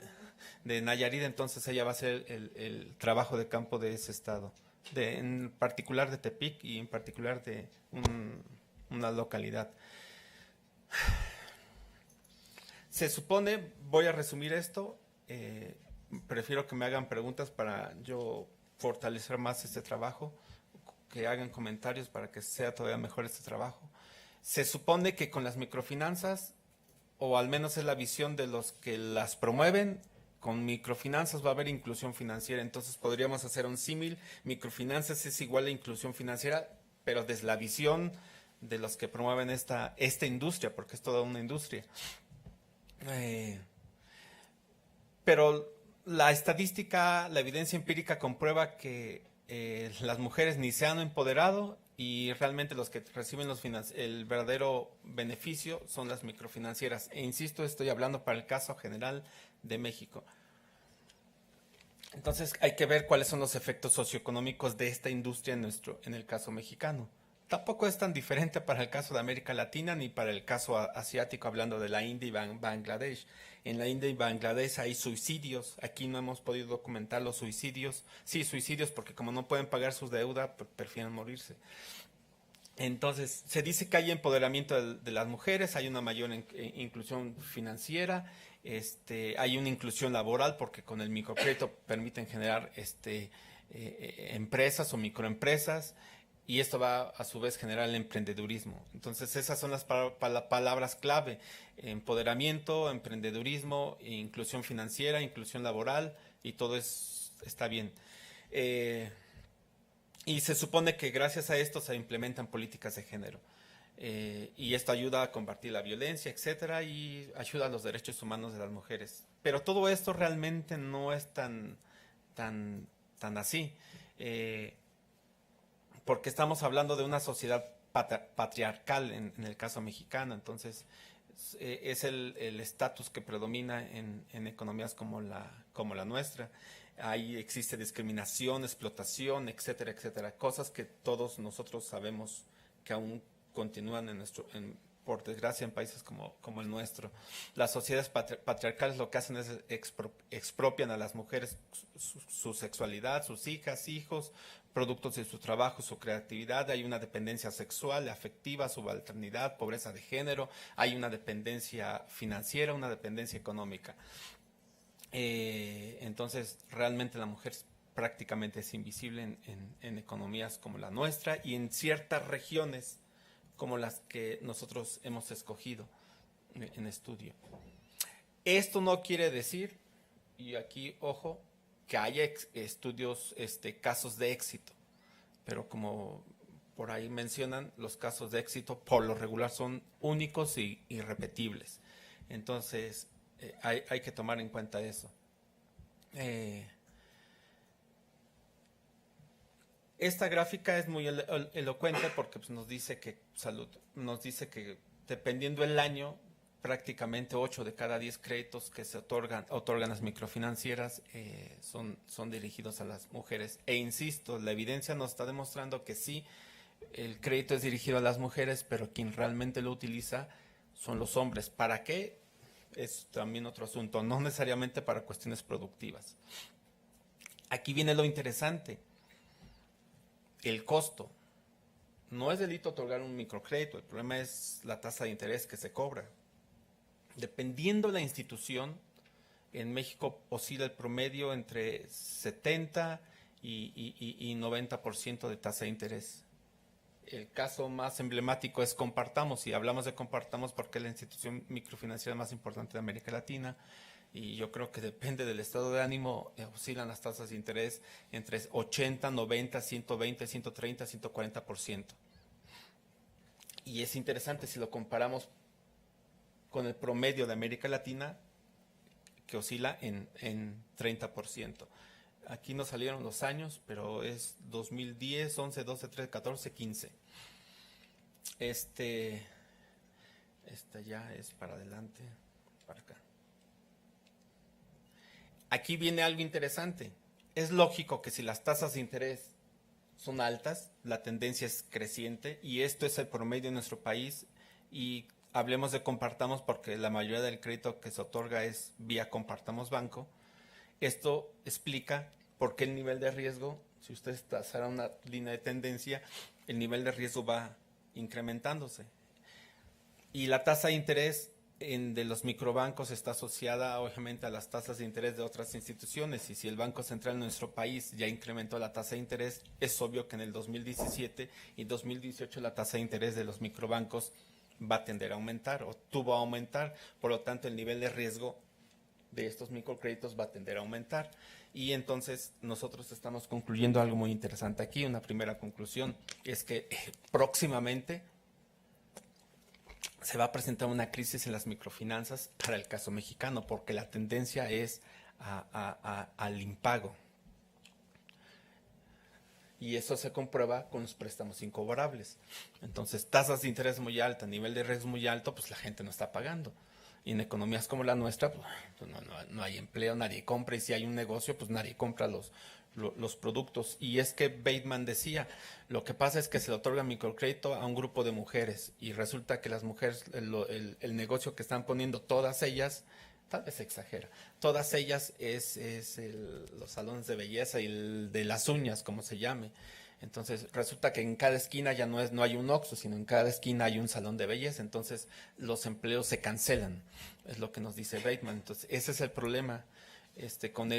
Nayarit, entonces ella va a hacer el trabajo de campo de ese estado, en particular de Tepic y en particular de una localidad. Se supone, voy a resumir esto, prefiero que me hagan preguntas para yo fortalecer más este trabajo, que hagan comentarios para que sea todavía mejor este trabajo. Se supone que con las microfinanzas, o al menos es la visión de los que las promueven, con microfinanzas va a haber inclusión financiera, entonces podríamos hacer un símil, microfinanzas es igual a inclusión financiera, pero desde la visión de los que promueven esta industria, porque es toda una industria. Pero la estadística, la evidencia empírica comprueba que las mujeres ni se han empoderado y realmente los que reciben el verdadero beneficio son las microfinancieras. E insisto, estoy hablando para el caso general de México. Entonces hay que ver cuáles son los efectos socioeconómicos de esta industria en el caso mexicano. Tampoco es tan diferente para el caso de América Latina ni para el caso asiático, hablando de la India y Bangladesh. En la India y Bangladesh hay suicidios. Aquí no hemos podido documentar los suicidios. Sí, suicidios porque como no pueden pagar sus deudas, prefieren morirse. Entonces, se dice que hay empoderamiento de las mujeres, hay una mayor inclusión financiera, hay una inclusión laboral porque con el microcrédito permiten generar empresas o microempresas. Y esto va a su vez generar el emprendedurismo. Entonces esas son las palabras clave: empoderamiento, emprendedurismo, inclusión financiera, inclusión laboral, y todo está bien. Y se supone que gracias a esto se implementan políticas de género. Y esto ayuda a combatir la violencia, etcétera, y ayuda a los derechos humanos de las mujeres. Pero todo esto realmente no es tan así. Porque estamos hablando de una sociedad patriarcal en el caso mexicano, entonces es el estatus que predomina en economías como la nuestra. Ahí existe discriminación, explotación, etcétera, etcétera, cosas que todos nosotros sabemos que aún continúan por desgracia en países como el nuestro. Las sociedades patriarcales lo que hacen es expropian a las mujeres su sexualidad, sus hijas, hijos, productos de su trabajo, su creatividad. Hay una dependencia sexual, afectiva, subalternidad, pobreza de género, hay una dependencia financiera, una dependencia económica. Entonces, realmente la mujer prácticamente es invisible en economías como la nuestra y en ciertas regiones como las que nosotros hemos escogido en estudio. Esto no quiere decir, y aquí, ojo, que haya estudios, casos de éxito, pero como por ahí mencionan, los casos de éxito por lo regular son únicos y irrepetibles. Entonces, hay que tomar en cuenta eso. Esta gráfica es muy elocuente porque pues, nos dice que dependiendo el año, prácticamente 8 de cada 10 créditos que se otorgan las microfinancieras son dirigidos a las mujeres. E insisto, la evidencia nos está demostrando que sí, el crédito es dirigido a las mujeres, pero quien realmente lo utiliza son los hombres. ¿Para qué? Es también otro asunto, no necesariamente para cuestiones productivas. Aquí viene lo interesante, el costo. No es delito otorgar un microcrédito, el problema es la tasa de interés que se cobra. Dependiendo de la institución, en México oscila el promedio entre 70 y 90% de tasa de interés. El caso más emblemático es Compartamos, y hablamos de Compartamos porque es la institución microfinanciera más importante de América Latina, y yo creo que depende del estado de ánimo, oscilan las tasas de interés entre 80, 90, 120, 130, 140%. Y es interesante si lo comparamos con el promedio de América Latina, que oscila en 30%. Aquí no salieron los años, pero es 2010, 11, 12, 13, 14, 15. Esta ya es para adelante, para acá. Aquí viene algo interesante. Es lógico que si las tasas de interés son altas, la tendencia es creciente, y esto es el promedio en nuestro país, y hablemos de Compartamos porque la mayoría del crédito que se otorga es vía Compartamos Banco. Esto explica por qué el nivel de riesgo, si ustedes trazaran una línea de tendencia, el nivel de riesgo va incrementándose. Y la tasa de interés de los microbancos está asociada obviamente a las tasas de interés de otras instituciones, y si el Banco Central de nuestro país ya incrementó la tasa de interés, es obvio que en el 2017 y 2018 la tasa de interés de los microbancos va a tender a aumentar o tuvo a aumentar, por lo tanto el nivel de riesgo de estos microcréditos va a tender a aumentar. Y entonces nosotros estamos concluyendo algo muy interesante aquí. Una primera conclusión es que próximamente se va a presentar una crisis en las microfinanzas para el caso mexicano, porque la tendencia es al impago. Y eso se comprueba con los préstamos incobrables. Entonces, tasas de interés muy altas, nivel de riesgo muy alto, pues la gente no está pagando. Y en economías como la nuestra, pues no hay empleo, nadie compra, y si hay un negocio, pues nadie compra los productos. Y es que Bateman decía, lo que pasa es que se le otorga microcrédito a un grupo de mujeres, y resulta que las mujeres, el negocio que están poniendo todas ellas, tal vez exagera, todas ellas es los salones de belleza y el de las uñas, como se llame. Entonces resulta que en cada esquina ya no hay un Oxxo, sino en cada esquina hay un salón de belleza. Entonces los empleos se cancelan, es lo que nos dice Bateman. Entonces ese es el problema con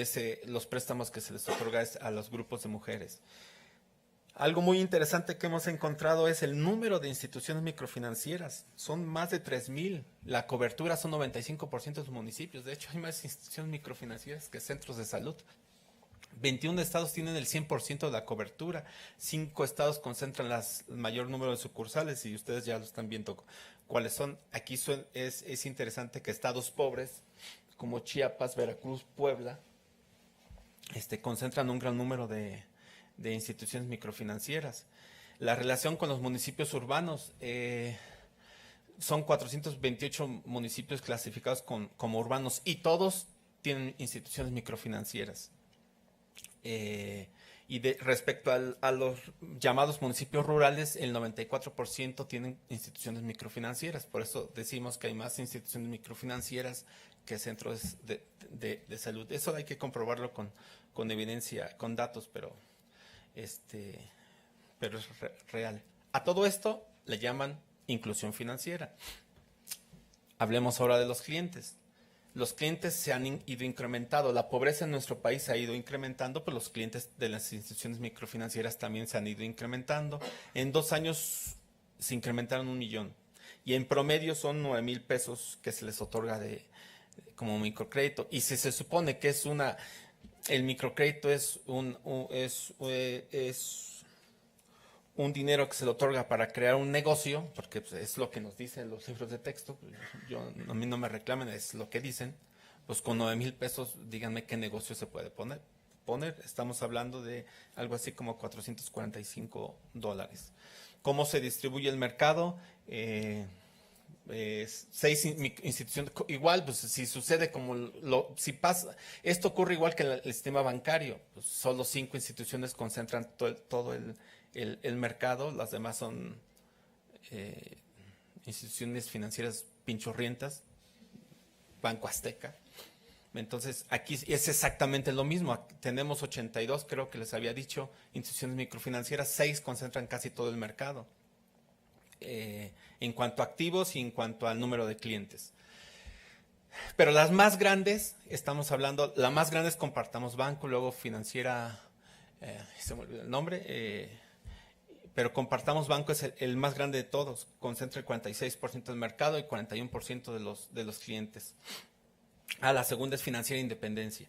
los préstamos que se les otorga a los grupos de mujeres. Algo muy interesante que hemos encontrado es el número de instituciones microfinancieras. Son más de 3,000. La cobertura son 95% de los municipios. De hecho, hay más instituciones microfinancieras que centros de salud. 21 estados tienen el 100% de la cobertura. 5 estados concentran el mayor número de sucursales, y ustedes ya lo están viendo cuáles son. Aquí es interesante que estados pobres como Chiapas, Veracruz, Puebla, concentran un gran número de instituciones microfinancieras. La relación con los municipios urbanos, son 428 municipios clasificados como urbanos, y todos tienen instituciones microfinancieras. Y respecto a los llamados municipios rurales, el 94% tienen instituciones microfinancieras. Por eso decimos que hay más instituciones microfinancieras que centros de salud. Eso hay que comprobarlo con evidencia, con datos, pero es real. A todo esto le llaman inclusión financiera. Hablemos ahora de los clientes. Los clientes se han ido incrementando. La pobreza en nuestro país se ha ido incrementando, pero los clientes de las instituciones microfinancieras también se han ido incrementando. En 2 años se incrementaron 1,000,000. Y en promedio son 9,000 pesos que se les otorga como microcrédito. Y si se supone que el microcrédito es un dinero que se le otorga para crear un negocio, porque pues, es lo que nos dicen los libros de texto, a mí no me reclamen, es lo que dicen, pues con 9,000 pesos, díganme qué negocio se puede poner. Estamos hablando de algo así como $445. ¿Cómo se distribuye el mercado? 6 instituciones, igual, pues si sucede si pasa, esto ocurre igual que el sistema bancario, pues, solo 5 instituciones concentran todo el mercado, las demás son instituciones financieras pinchorrientas, Banco Azteca. Entonces, aquí es exactamente lo mismo. Tenemos 82, creo que les había dicho, instituciones microfinancieras, 6 concentran casi todo el mercado, en cuanto a activos y en cuanto al número de clientes. Pero las más grandes, estamos hablando, la más grande es Compartamos Banco, luego Financiera, se me olvidó el nombre, pero Compartamos Banco es el más grande de todos, concentra el 46% del mercado y 41% de los clientes. La segunda es Financiera Independencia.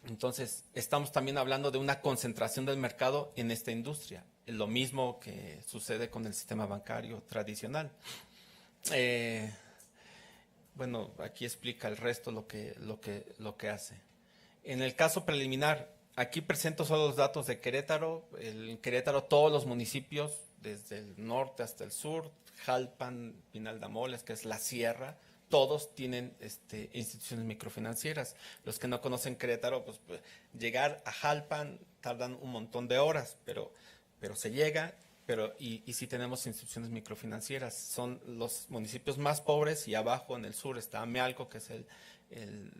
Entonces, estamos también hablando de una concentración del mercado en esta industria, lo mismo que sucede con el sistema bancario tradicional. Bueno, aquí explica el resto lo que hace. En el caso preliminar, aquí presento solo los datos de Querétaro. En Querétaro todos los municipios, desde el norte hasta el sur, Jalpan, Pinal de Amoles, que es la sierra, todos tienen instituciones microfinancieras. Los que no conocen Querétaro, pues llegar a Jalpan tardan un montón de horas, pero se llega, y sí tenemos instituciones microfinancieras. Son los municipios más pobres y abajo en el sur está Amealco, que es el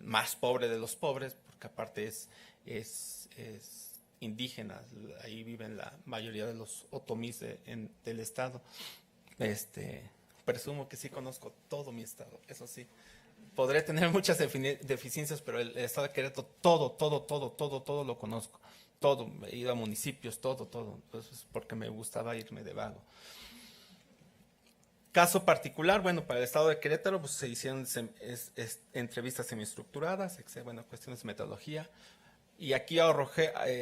más pobre de los pobres, porque aparte es indígena, ahí viven la mayoría de los otomís del estado. Presumo que sí conozco todo mi estado, eso sí. Podré tener muchas deficiencias, pero el estado de Querétaro, todo lo conozco. Todo, he ido a municipios, todo. Entonces, porque me gustaba irme de vago. Caso particular, bueno, para el estado de Querétaro, pues se hicieron entrevistas semiestructuradas, cuestiones de metodología. Y aquí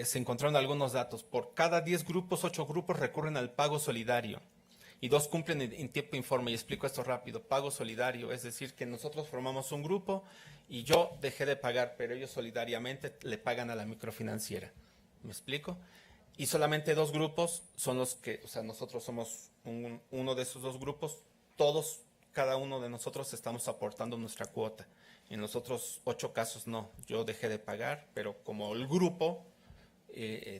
se encontraron algunos datos. Por cada 10 grupos, 8 grupos recurren al pago solidario. Y 2 cumplen en tiempo informe. Y explico esto rápido. Pago solidario, es decir, que nosotros formamos un grupo y yo dejé de pagar, pero ellos solidariamente le pagan a la microfinanciera. ¿Me explico? Y solamente 2 grupos son los que, o sea, nosotros somos uno de esos 2 grupos. Todos, cada uno de nosotros estamos aportando nuestra cuota. En los otros 8 casos no. Yo dejé de pagar, pero como el grupo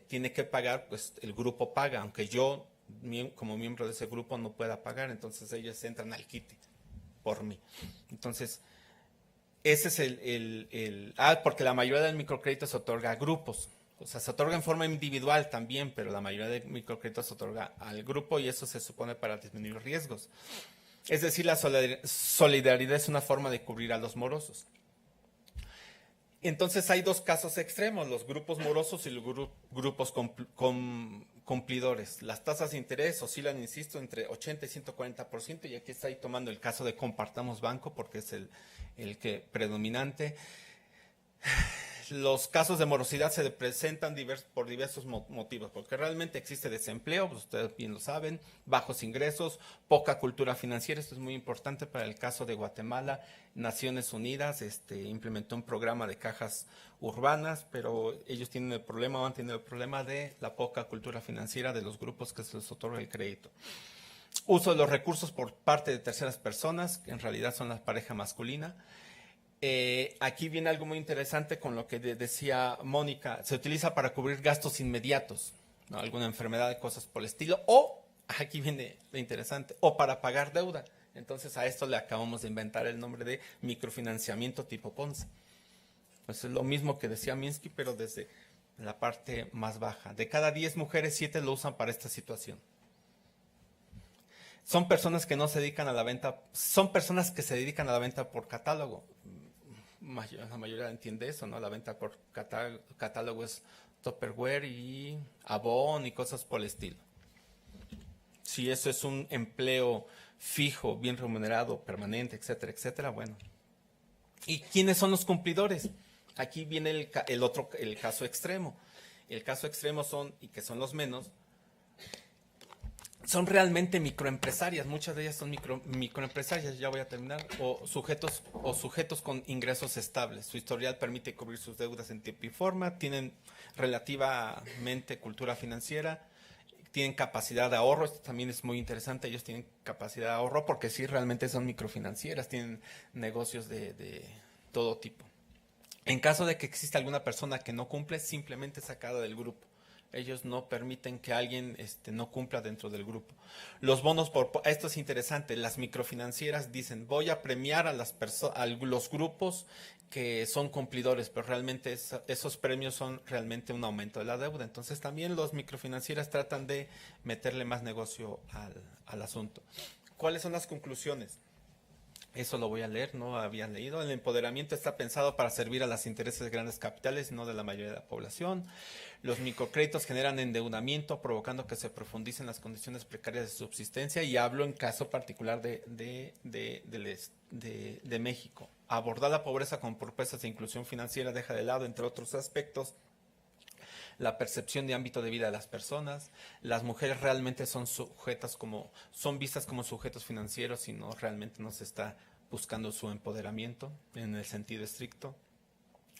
tiene que pagar, pues el grupo paga, aunque yo como miembro de ese grupo no pueda pagar, entonces ellos entran al quite por mí. Entonces, ese es porque la mayoría del microcrédito se otorga a grupos, o sea, se otorga en forma individual también, pero la mayoría de microcréditos se otorga al grupo y eso se supone para disminuir riesgos. Es decir, la solidaridad es una forma de cubrir a los morosos. Entonces hay 2 casos extremos, los grupos morosos y los grupos cumplidores. Las tasas de interés oscilan, insisto, entre 80 y 140%, y aquí estoy tomando el caso de Compartamos Banco porque es el que predominante. Los casos de morosidad se presentan por diversos motivos, porque realmente existe desempleo, pues ustedes bien lo saben, bajos ingresos, poca cultura financiera. Esto es muy importante para el caso de Guatemala. Naciones Unidas implementó un programa de cajas urbanas, pero ellos tienen el problema, o han tenido el problema de la poca cultura financiera de los grupos que se les otorga el crédito. Uso de los recursos por parte de terceras personas, que en realidad son la pareja masculina. Aquí viene algo muy interesante con lo que decía Mónica. Se utiliza para cubrir gastos inmediatos, ¿no? Alguna enfermedad, cosas por el estilo, o, aquí viene lo interesante, o para pagar deuda. Entonces a esto le acabamos de inventar el nombre de microfinanciamiento tipo Ponzi. Pues es lo mismo que decía Minsky, pero desde la parte más baja. De cada 10 mujeres, 7 lo usan para esta situación. Son personas que no se dedican a la venta, son personas que se dedican a la venta por catálogo. La mayoría entiende eso, ¿no? La venta por catálogo es Tupperware y Avon y cosas por el estilo. Si eso es un empleo fijo, bien remunerado, permanente, etcétera, etcétera, bueno. ¿Y quiénes son los cumplidores? Aquí viene el caso extremo. El caso extremo son, y que son los menos, son realmente microempresarias. Muchas de ellas son microempresarias, ya voy a terminar, o sujetos con ingresos estables. Su historial permite cubrir sus deudas en tiempo y forma, tienen relativamente cultura financiera, tienen capacidad de ahorro. Esto también es muy interesante. Ellos tienen capacidad de ahorro porque sí, realmente son microfinancieras, tienen negocios de todo tipo. En caso de que exista alguna persona que no cumple, simplemente es sacada del grupo. Ellos no permiten que alguien no cumpla dentro del grupo. Los bonos esto es interesante, las microfinancieras dicen, voy a premiar a los grupos que son cumplidores, pero realmente esos premios son realmente un aumento de la deuda. Entonces también los microfinancieras tratan de meterle más negocio al asunto. ¿Cuáles son las conclusiones? Eso lo voy a leer, no había leído. El empoderamiento está pensado para servir a los intereses de grandes capitales, no de la mayoría de la población. Los microcréditos generan endeudamiento, provocando que se profundicen las condiciones precarias de subsistencia. Y hablo en caso particular de México. Abordar la pobreza con propuestas de inclusión financiera deja de lado, entre otros aspectos, la percepción de ámbito de vida de las personas. Las mujeres realmente son vistas como sujetos financieros y realmente no se está buscando su empoderamiento en el sentido estricto.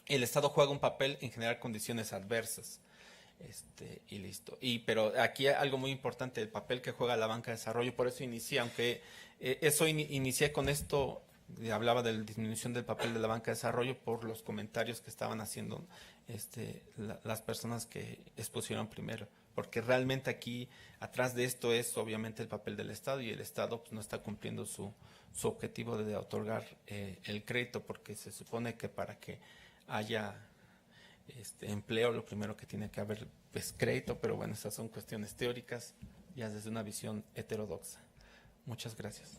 El Estado juega un papel en generar condiciones adversas. Y listo. Pero aquí hay algo muy importante, el papel que juega la banca de desarrollo. Por eso inicié, aunque inicié con esto, hablaba de la disminución del papel de la banca de desarrollo por los comentarios que estaban haciendo las personas que expusieron primero, porque realmente aquí atrás de esto es obviamente el papel del Estado, y el Estado pues no está cumpliendo su objetivo de otorgar el crédito, porque se supone que para que haya empleo lo primero que tiene que haber es crédito, pero bueno, esas son cuestiones teóricas ya desde una visión heterodoxa. Muchas gracias.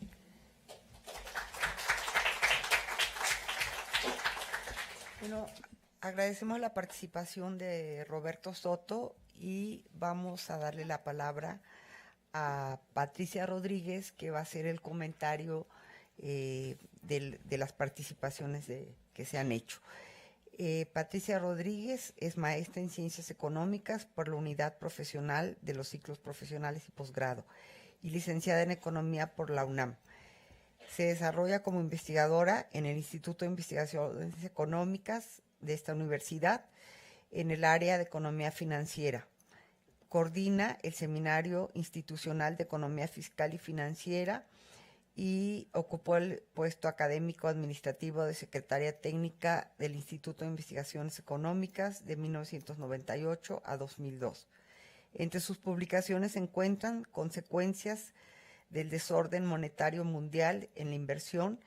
Bueno, agradecemos la participación de Roberto Soto y vamos a darle la palabra a Patricia Rodríguez, que va a hacer el comentario de las participaciones que se han hecho. Patricia Rodríguez es maestra en Ciencias Económicas por la Unidad Profesional de los Ciclos Profesionales y Posgrado y licenciada en Economía por la UNAM. Se desarrolla como investigadora en el Instituto de Investigaciones Económicas de esta universidad en el área de Economía Financiera. Coordina el Seminario Institucional de Economía Fiscal y Financiera y ocupó el puesto académico administrativo de secretaria técnica del Instituto de Investigaciones Económicas de 1998 a 2002. Entre sus publicaciones se encuentran Consecuencias del desorden monetario mundial en la inversión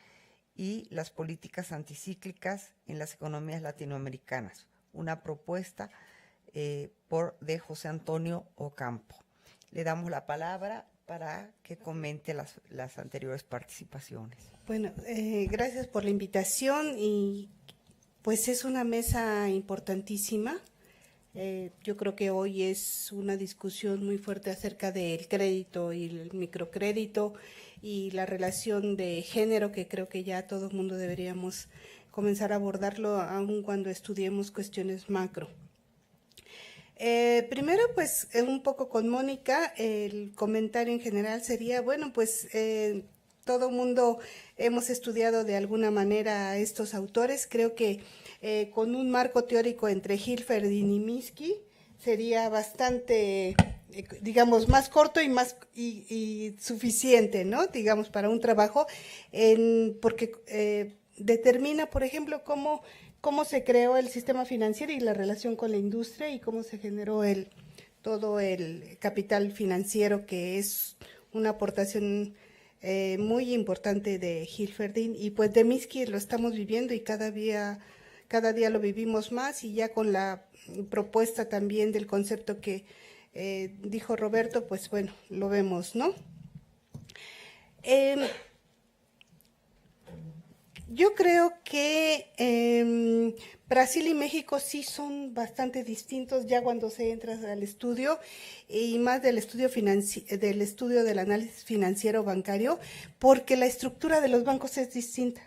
y las políticas anticíclicas en las economías latinoamericanas, una propuesta de José Antonio Ocampo. Le damos la palabra para que comente las anteriores participaciones. Bueno, gracias por la invitación, y pues es una mesa importantísima. Yo creo que hoy es una discusión muy fuerte acerca del crédito y el microcrédito y la relación de género, que creo que ya todo el mundo deberíamos comenzar a abordarlo, aun cuando estudiemos cuestiones macro. Primero, pues, un poco con Mónica, el comentario en general sería, bueno, pues, todo mundo hemos estudiado de alguna manera a estos autores. Creo que con un marco teórico entre Hilferdin y Minsky sería bastante, digamos, más corto y suficiente, ¿no? Digamos, para un trabajo, porque determina, por ejemplo, cómo se creó el sistema financiero y la relación con la industria, y cómo se generó todo el capital financiero, que es una aportación muy importante de Hilferdin, y pues de Minsky lo estamos viviendo, y cada día lo vivimos más, y ya con la propuesta también del concepto que dijo Roberto, pues bueno, lo vemos, ¿no? Yo creo que Brasil y México sí son bastante distintos ya cuando se entra al estudio y más del estudio del análisis financiero bancario, porque la estructura de los bancos es distinta.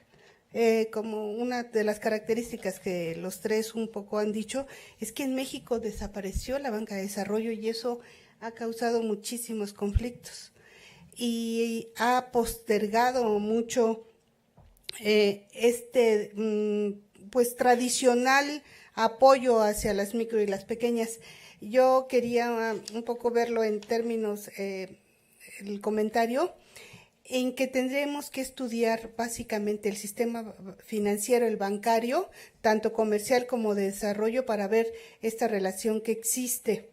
Como una de las características que los tres un poco han dicho es que en México desapareció la banca de desarrollo y eso ha causado muchísimos conflictos y ha postergado mucho pues tradicional apoyo hacia las micro y las pequeñas. Yo quería un poco verlo en términos, el comentario, en que tendremos que estudiar básicamente el sistema financiero, el bancario, tanto comercial como de desarrollo, para ver esta relación que existe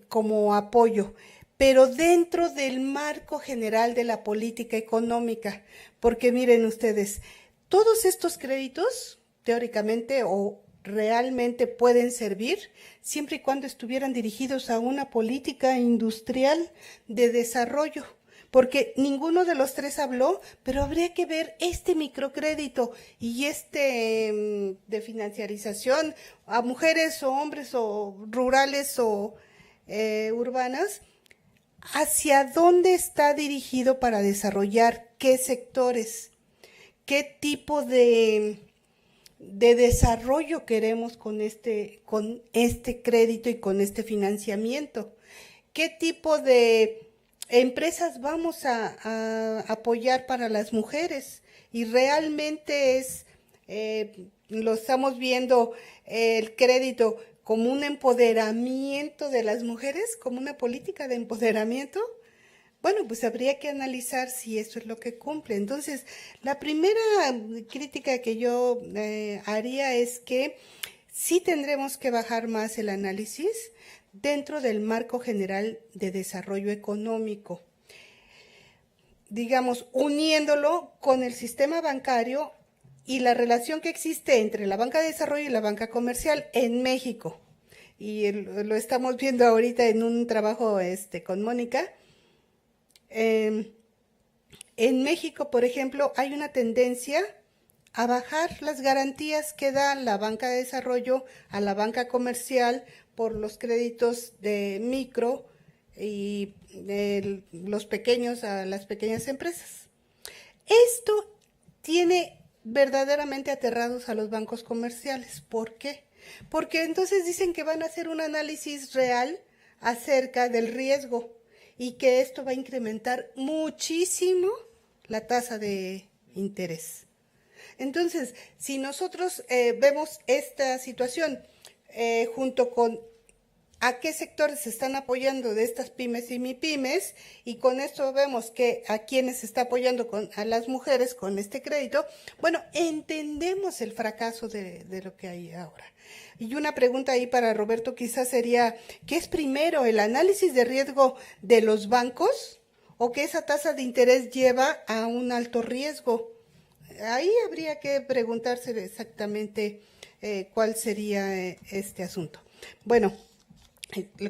como apoyo, pero dentro del marco general de la política económica, porque miren ustedes, todos estos créditos, teóricamente o realmente pueden servir siempre y cuando estuvieran dirigidos a una política industrial de desarrollo, porque ninguno de los tres habló, pero habría que ver este microcrédito y de financiarización a mujeres o hombres o rurales o urbanas, hacia dónde está dirigido para desarrollar qué sectores, qué tipo de desarrollo queremos con este crédito y con este financiamiento, qué tipo de empresas vamos a apoyar para las mujeres, y realmente lo estamos viendo el crédito como un empoderamiento de las mujeres, como una política de empoderamiento. Bueno, pues habría que analizar si eso es lo que cumple. Entonces, la primera crítica que yo haría es que sí tendremos que bajar más el análisis dentro del marco general de desarrollo económico, digamos, uniéndolo con el sistema bancario y la relación que existe entre la banca de desarrollo y la banca comercial en México. Y lo estamos viendo ahorita en un trabajo con Mónica. En México, por ejemplo, hay una tendencia a bajar las garantías que da la banca de desarrollo a la banca comercial por los créditos de micro y los pequeños a las pequeñas empresas. Esto tiene verdaderamente aterrados a los bancos comerciales. ¿Por qué? Porque entonces dicen que van a hacer un análisis real acerca del riesgo y que esto va a incrementar muchísimo la tasa de interés. Entonces, si nosotros vemos esta situación junto con a qué sectores se están apoyando de estas pymes y mipymes, y con esto vemos que a quienes se está apoyando a las mujeres con este crédito, bueno, entendemos el fracaso de lo que hay ahora. Y una pregunta ahí para Roberto quizás sería, ¿qué es primero, el análisis de riesgo de los bancos o que esa tasa de interés lleva a un alto riesgo? Ahí habría que preguntarse exactamente cuál sería este asunto. Bueno,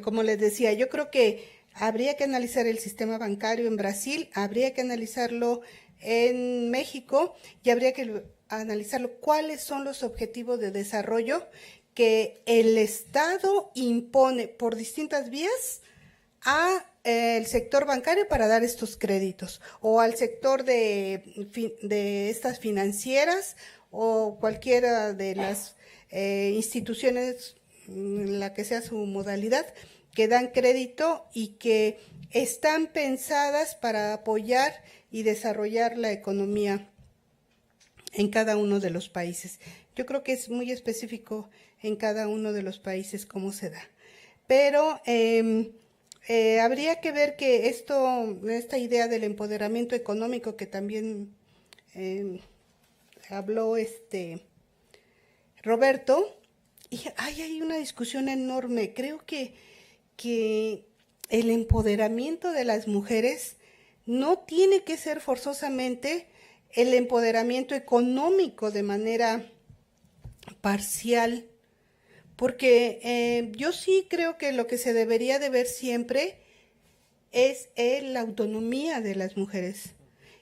como les decía, yo creo que habría que analizar el sistema bancario en Brasil, habría que analizarlo en México y habría que analizarlo cuáles son los objetivos de desarrollo que el Estado impone por distintas vías a el sector bancario para dar estos créditos, o al sector de estas financieras o cualquiera de las instituciones, la que sea su modalidad, que dan crédito y que están pensadas para apoyar y desarrollar la economía en cada uno de los países. Yo creo que es muy específico en cada uno de los países cómo se da. Pero habría que ver que esta idea del empoderamiento económico que también habló Roberto, y hay una discusión enorme. Creo que el empoderamiento de las mujeres no tiene que ser forzosamente el empoderamiento económico de manera parcial, porque yo sí creo que lo que se debería de ver siempre es la autonomía de las mujeres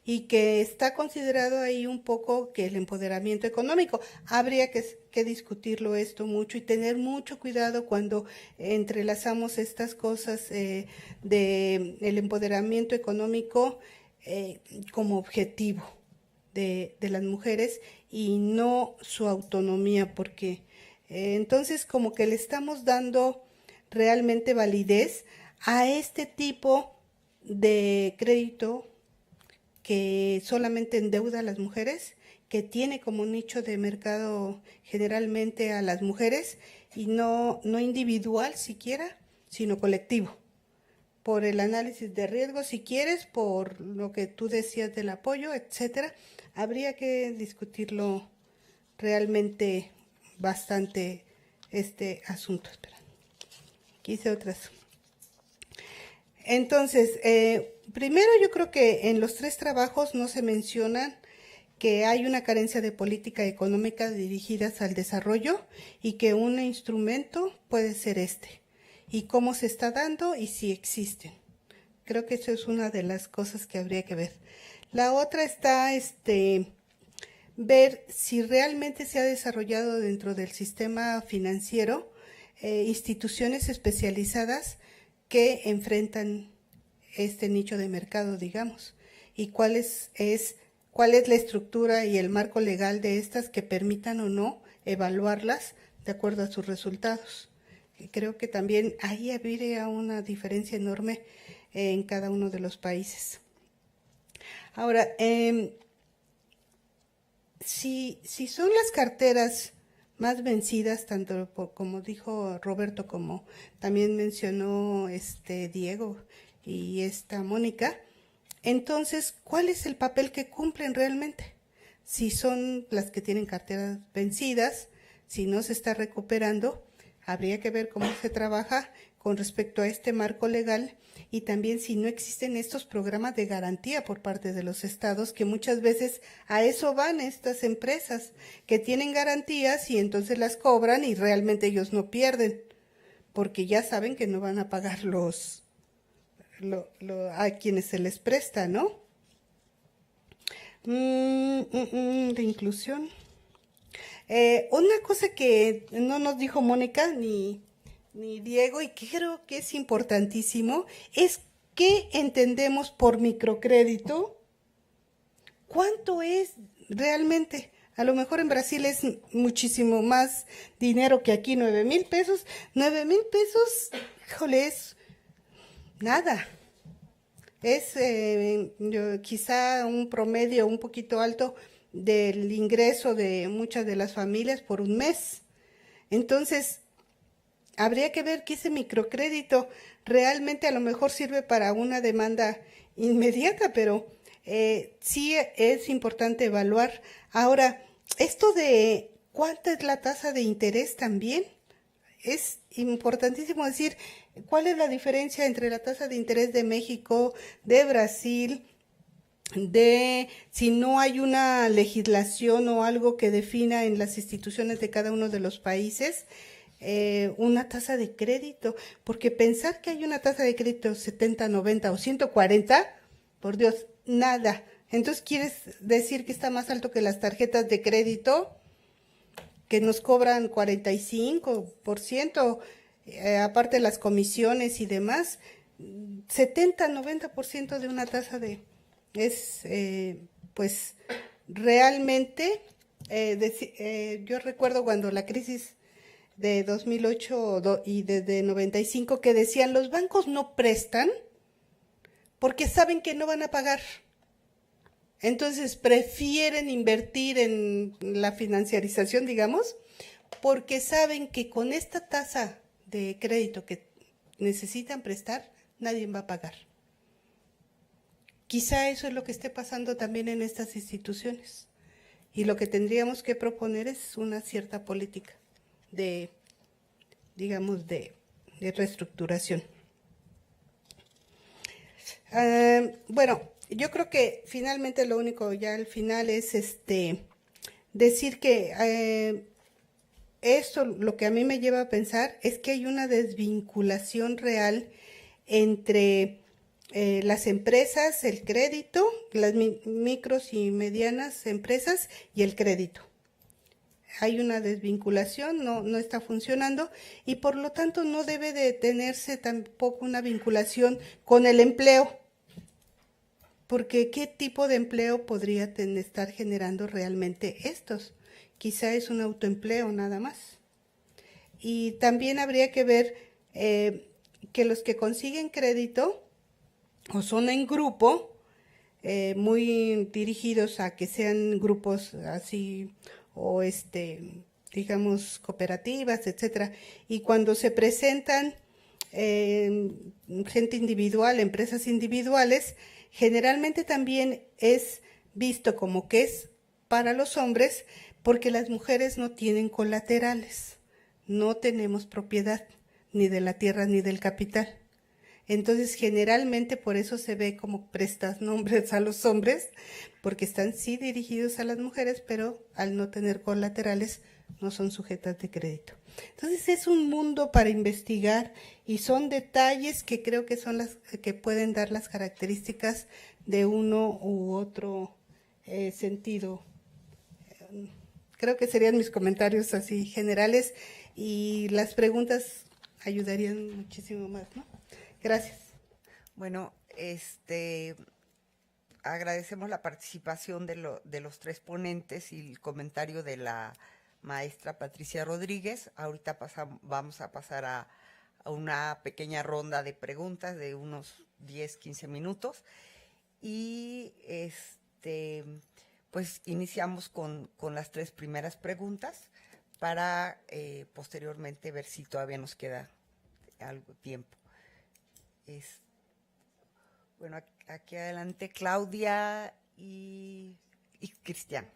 y que está considerado ahí un poco que el empoderamiento económico. Habría que discutirlo esto mucho y tener mucho cuidado cuando entrelazamos estas cosas de el empoderamiento económico como objetivo de las mujeres y no su autonomía, porque entonces como que le estamos dando realmente validez a este tipo de crédito que solamente endeuda a las mujeres, que tiene como nicho de mercado generalmente a las mujeres y no individual siquiera, sino colectivo, por el análisis de riesgo, si quieres, por lo que tú decías del apoyo, etcétera. Habría que discutirlo realmente bastante este asunto. Espera. Quise otras. Entonces, primero yo creo que en los 3 trabajos no se mencionan que hay una carencia de política económica dirigidas al desarrollo y que un instrumento puede ser este, y cómo se está dando y si existen. Creo que eso es una de las cosas que habría que ver. La otra está ver si realmente se ha desarrollado dentro del sistema financiero instituciones especializadas que enfrentan este nicho de mercado, digamos, y cuál es la estructura y el marco legal de estas que permitan o no evaluarlas de acuerdo a sus resultados. Creo que también ahí habría una diferencia enorme en cada uno de los países. Ahora, si son las carteras más vencidas, tanto como dijo Roberto, como también mencionó Diego y esta Mónica, entonces, ¿cuál es el papel que cumplen realmente? Si son las que tienen carteras vencidas, si no se está recuperando, habría que ver cómo se trabaja con respecto a este marco legal y también si no existen estos programas de garantía por parte de los estados, que muchas veces a eso van estas empresas, que tienen garantías y entonces las cobran y realmente ellos no pierden, porque ya saben que no van a pagar a quienes se les presta, ¿no? De inclusión. Una cosa que no nos dijo Mónica ni Diego y que creo que es importantísimo es qué entendemos por microcrédito, cuánto es realmente. A lo mejor en Brasil es muchísimo más dinero que aquí, 9,000 pesos. 9,000 pesos, híjole, es nada. Es quizá un promedio un poquito alto del ingreso de muchas de las familias por un mes. Entonces, habría que ver que ese microcrédito realmente a lo mejor sirve para una demanda inmediata, pero sí es importante evaluar. Ahora, esto de cuánta es la tasa de interés también, es importantísimo decir cuál es la diferencia entre la tasa de interés de México, de Brasil, de si no hay una legislación o algo que defina en las instituciones de cada uno de los países una tasa de crédito, porque pensar que hay una tasa de crédito 70, 90 o 140, por Dios, nada. Entonces, ¿quieres decir que está más alto que las tarjetas de crédito que nos cobran 45%, aparte las comisiones y demás? 70, 90% de una tasa es pues realmente, yo recuerdo cuando la crisis de 2008 y desde 95 que decían los bancos no prestan porque saben que no van a pagar. Entonces prefieren invertir en la financiarización, digamos, porque saben que con esta tasa de crédito que necesitan prestar, nadie va a pagar. Quizá eso es lo que esté pasando también en estas instituciones. Y lo que tendríamos que proponer es una cierta política de reestructuración. Bueno, yo creo que finalmente lo único ya al final es decir que esto lo que a mí me lleva a pensar es que hay una desvinculación real entre las empresas, el crédito, las micros y medianas empresas y el crédito. Hay una desvinculación, no está funcionando y por lo tanto no debe de tenerse tampoco una vinculación con el empleo, porque ¿qué tipo de empleo podría estar generando realmente estos? Quizá es un autoempleo nada más. Y también habría que ver que los que consiguen crédito o son en grupo, muy dirigidos a que sean grupos así o digamos cooperativas, etcétera, y cuando se presentan gente individual, empresas individuales, generalmente también es visto como que es para los hombres porque las mujeres no tienen colaterales, no tenemos propiedad ni de la tierra ni del capital. Entonces, generalmente por eso se ve como prestanombres a los hombres, porque están sí dirigidos a las mujeres, pero al no tener colaterales no son sujetas de crédito. Entonces, es un mundo para investigar y son detalles que creo que son las que pueden dar las características de uno u otro sentido. Creo que serían mis comentarios así generales y las preguntas ayudarían muchísimo más, ¿no? Gracias. Bueno, agradecemos la participación de los tres ponentes y el comentario de la maestra Patricia Rodríguez. Ahorita vamos a pasar a una pequeña ronda de preguntas de unos 10, 15 minutos. Y pues iniciamos con las tres primeras preguntas para posteriormente ver si todavía nos queda algo tiempo. Bueno, aquí adelante Claudia y Cristian.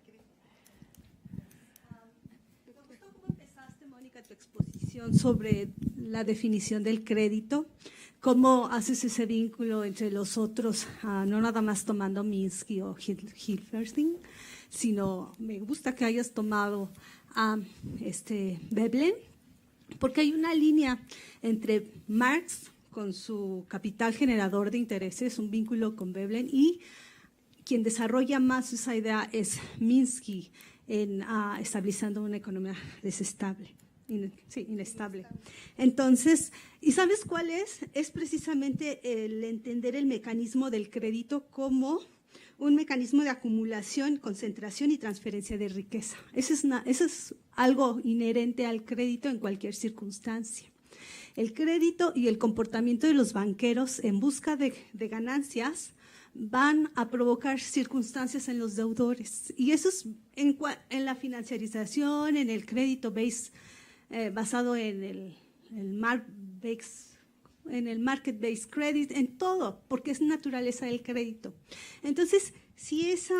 Me gustó cómo empezaste, Mónica, tu exposición sobre la definición del crédito, cómo haces ese vínculo entre los otros, no nada más tomando Minsky o Hilferstein, sino me gusta que hayas tomado a Veblen, porque hay una línea entre Marx con su capital generador de intereses, un vínculo con Veblen, y quien desarrolla más esa idea es Minsky en estabilizando una economía desestable, inestable. Entonces, ¿y sabes cuál es? Es precisamente el entender el mecanismo del crédito como un mecanismo de acumulación, concentración y transferencia de riqueza. Eso es algo inherente al crédito en cualquier circunstancia. El crédito y el comportamiento de los banqueros en busca de ganancias van a provocar circunstancias en los deudores. Y eso es en la financiarización, en el crédito basado en el market-based credit, en todo, porque es naturaleza del crédito. Entonces, si ese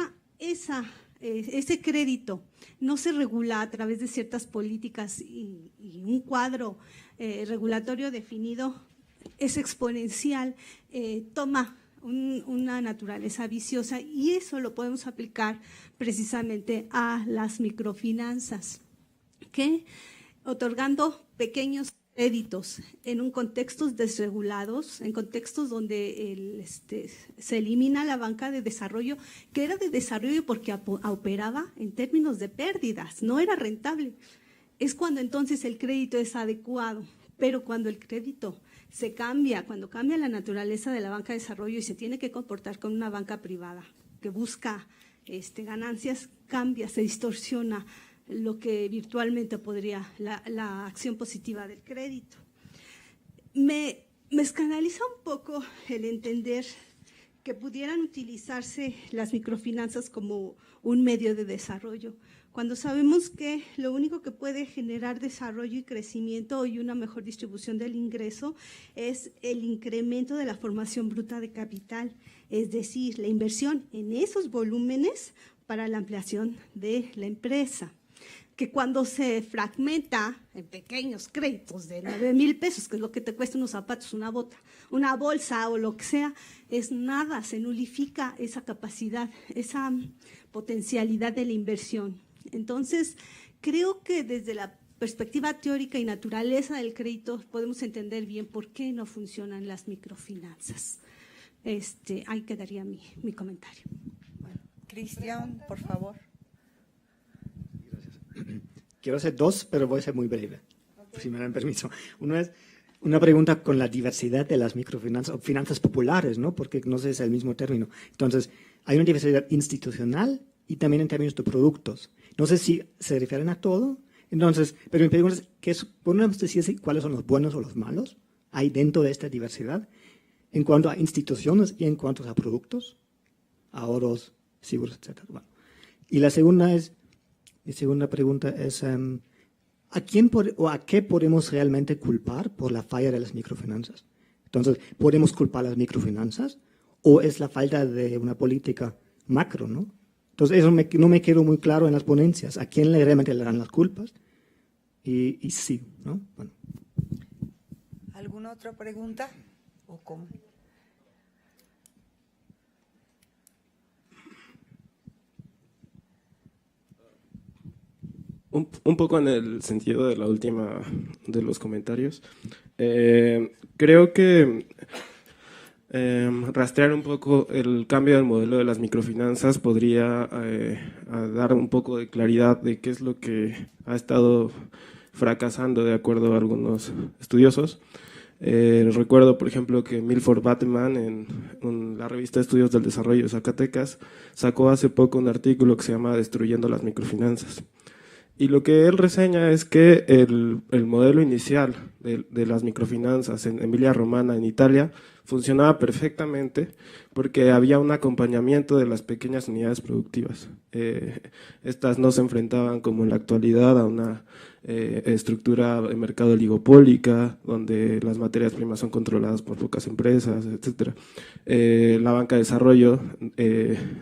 crédito no se regula a través de ciertas políticas y un cuadro regulatorio definido, es exponencial, toma una naturaleza viciosa y eso lo podemos aplicar precisamente a las microfinanzas, que otorgando pequeños créditos en un contextos desregulados, en contextos donde se elimina la banca de desarrollo, que era de desarrollo porque operaba en términos de pérdidas, no era rentable. Es cuando entonces el crédito es adecuado, pero cuando el crédito se cambia, cuando cambia la naturaleza de la banca de desarrollo y se tiene que comportar como una banca privada que busca ganancias, cambia, se distorsiona lo que virtualmente podría, la acción positiva del crédito. Me escandaliza un poco el entender que pudieran utilizarse las microfinanzas como un medio de desarrollo, cuando sabemos que lo único que puede generar desarrollo y crecimiento y una mejor distribución del ingreso es el incremento de la formación bruta de capital, es decir, la inversión en esos volúmenes para la ampliación de la empresa, que cuando se fragmenta en pequeños créditos de 9,000 pesos, que es lo que te cuesta unos zapatos, una bota, una bolsa o lo que sea, es nada, se nulifica esa capacidad, esa potencialidad de la inversión. Entonces, creo que desde la perspectiva teórica y naturaleza del crédito podemos entender bien por qué no funcionan las microfinanzas. Ahí quedaría mi comentario. Cristian, por favor. Quiero hacer dos, pero voy a ser muy breve, si me dan permiso. Uno es una pregunta con la diversidad de las microfinanzas o finanzas populares, ¿no? Porque no sé si es el mismo término. Entonces, hay una diversidad institucional y también en términos de productos. No sé si se refieren a todo. Entonces, pero mi pregunta es, ¿podemos decir cuáles son los buenos o los malos? ¿Hay dentro de esta diversidad? En cuanto a instituciones y en cuanto a productos, ahorros, seguros, etc. Bueno. Y mi segunda pregunta es, ¿a quién o a qué podemos realmente culpar por la falla de las microfinanzas? Entonces, ¿podemos culpar las microfinanzas o es la falta de una política macro, ¿no? Entonces, eso no me quedó muy claro en las ponencias. ¿A quién realmente le dan las culpas? Y sí, ¿no? Bueno. ¿Alguna otra pregunta? ¿O cómo? Un poco en el sentido de la última de los comentarios. Creo que rastrear un poco el cambio del modelo de las microfinanzas podría dar un poco de claridad de qué es lo que ha estado fracasando de acuerdo a algunos estudiosos. Recuerdo, por ejemplo, que Milford Bateman en la revista Estudios del Desarrollo de Zacatecas sacó hace poco un artículo que se llama Destruyendo las microfinanzas. Y lo que él reseña es que el modelo inicial de las microfinanzas en Emilia-Romagna, en Italia, funcionaba perfectamente porque había un acompañamiento de las pequeñas unidades productivas. Estas no se enfrentaban, como en la actualidad, a una estructura de mercado oligopólica, donde las materias primas son controladas por pocas empresas, etc. La banca de desarrollo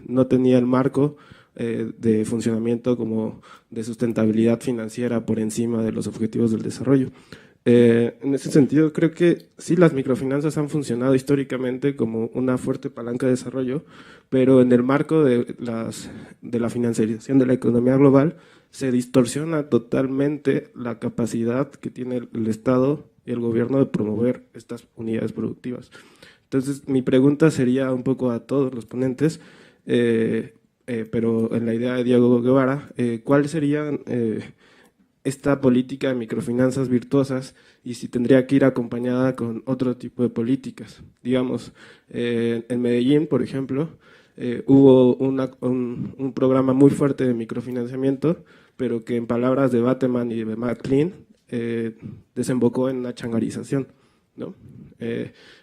no tenía el marco de funcionamiento como de sustentabilidad financiera por encima de los objetivos del desarrollo. En ese sentido, creo que sí, las microfinanzas han funcionado históricamente como una fuerte palanca de desarrollo, pero en el marco de la financiarización de la economía global se distorsiona totalmente la capacidad que tiene el Estado y el gobierno de promover estas unidades productivas. Entonces, mi pregunta sería un poco a todos los ponentes, pero en la idea de Diego Guevara, ¿cuál sería esta política de microfinanzas virtuosas y si tendría que ir acompañada con otro tipo de políticas? Digamos, en Medellín, por ejemplo, hubo un programa muy fuerte de microfinanciamiento, pero que en palabras de Bateman y de McLean desembocó en una changarización, ¿no?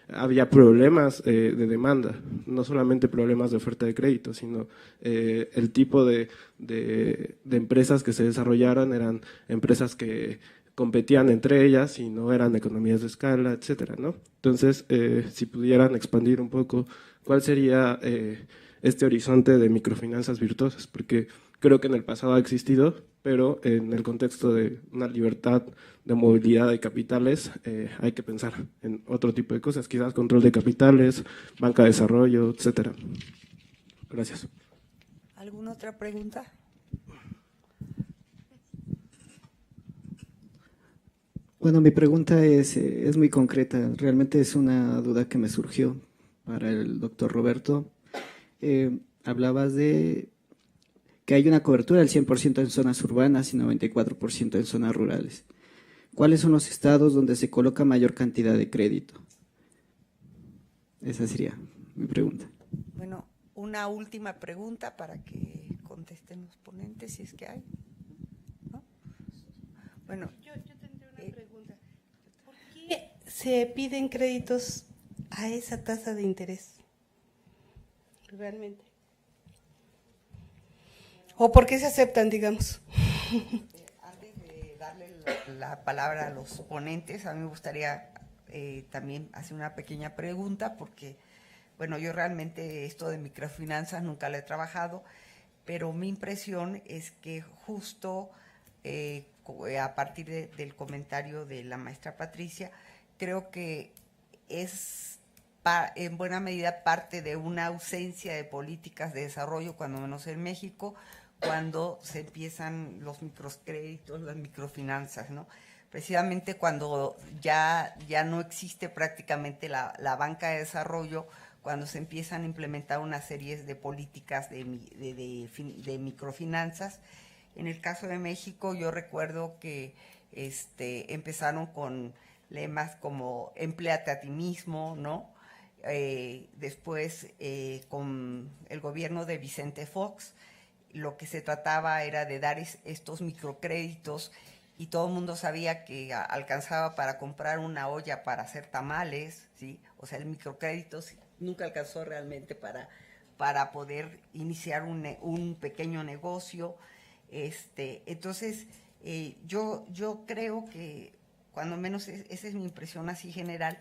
Había problemas de demanda, no solamente problemas de oferta de crédito, sino el tipo de empresas que se desarrollaron eran empresas que competían entre ellas y no eran economías de escala, etcétera, ¿no? Entonces, si pudieran expandir un poco, ¿cuál sería este horizonte de microfinanzas virtuosas? Porque creo que en el pasado ha existido, pero en el contexto de una libertad de movilidad de capitales hay que pensar en otro tipo de cosas, quizás control de capitales, banca de desarrollo, etcétera. Gracias. ¿Alguna otra pregunta? Bueno, mi pregunta es muy concreta. Realmente es una duda que me surgió para el doctor Roberto. Hablabas de que hay una cobertura del 100% en zonas urbanas y 94% en zonas rurales. ¿Cuáles son los estados donde se coloca mayor cantidad de crédito? Esa sería mi pregunta. Bueno, una última pregunta para que contesten los ponentes, si es que hay, ¿no? Bueno, Yo tendría una pregunta. ¿Por qué se piden créditos a esa tasa de interés? Realmente. ¿O por qué se aceptan, digamos? antes de darle la palabra a los ponentes, a mí me gustaría también hacer una pequeña pregunta, porque, bueno, yo realmente esto de microfinanzas nunca lo he trabajado, pero mi impresión es que justo a partir del comentario de la maestra Patricia, creo que es en buena medida parte de una ausencia de políticas de desarrollo, cuando menos en México, cuando se empiezan los microcréditos, las microfinanzas, ¿no? Precisamente cuando ya no existe prácticamente la banca de desarrollo, cuando se empiezan a implementar una serie de políticas de microfinanzas. En el caso de México, yo recuerdo que empezaron con lemas como empléate a ti mismo, ¿no? Después, con el gobierno de Vicente Fox, lo que se trataba era de dar estos microcréditos y todo el mundo sabía que alcanzaba para comprar una olla para hacer tamales, ¿sí? O sea, el microcrédito nunca alcanzó realmente para poder iniciar un pequeño negocio. Entonces, yo creo que, cuando menos esa es mi impresión así general,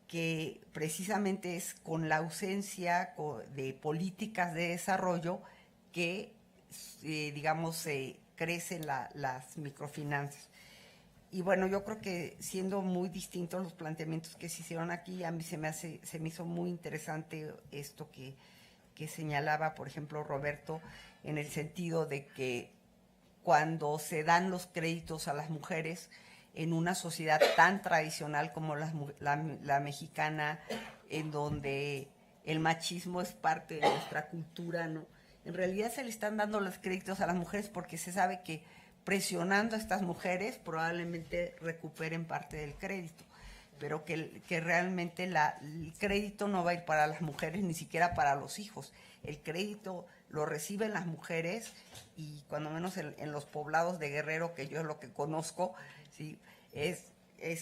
que precisamente es con la ausencia de políticas de desarrollo que, digamos, crecen las microfinanzas. Y bueno, yo creo que siendo muy distintos los planteamientos que se hicieron aquí, a mí se me hizo muy interesante esto que señalaba, por ejemplo, Roberto, en el sentido de que cuando se dan los créditos a las mujeres en una sociedad tan tradicional como la mexicana, en donde el machismo es parte de nuestra cultura, ¿no? En realidad se le están dando los créditos a las mujeres porque se sabe que presionando a estas mujeres probablemente recuperen parte del crédito, pero que realmente el crédito no va a ir para las mujeres, ni siquiera para los hijos. El crédito lo reciben las mujeres, y cuando menos en los poblados de Guerrero, que yo es lo que conozco, ¿sí? Es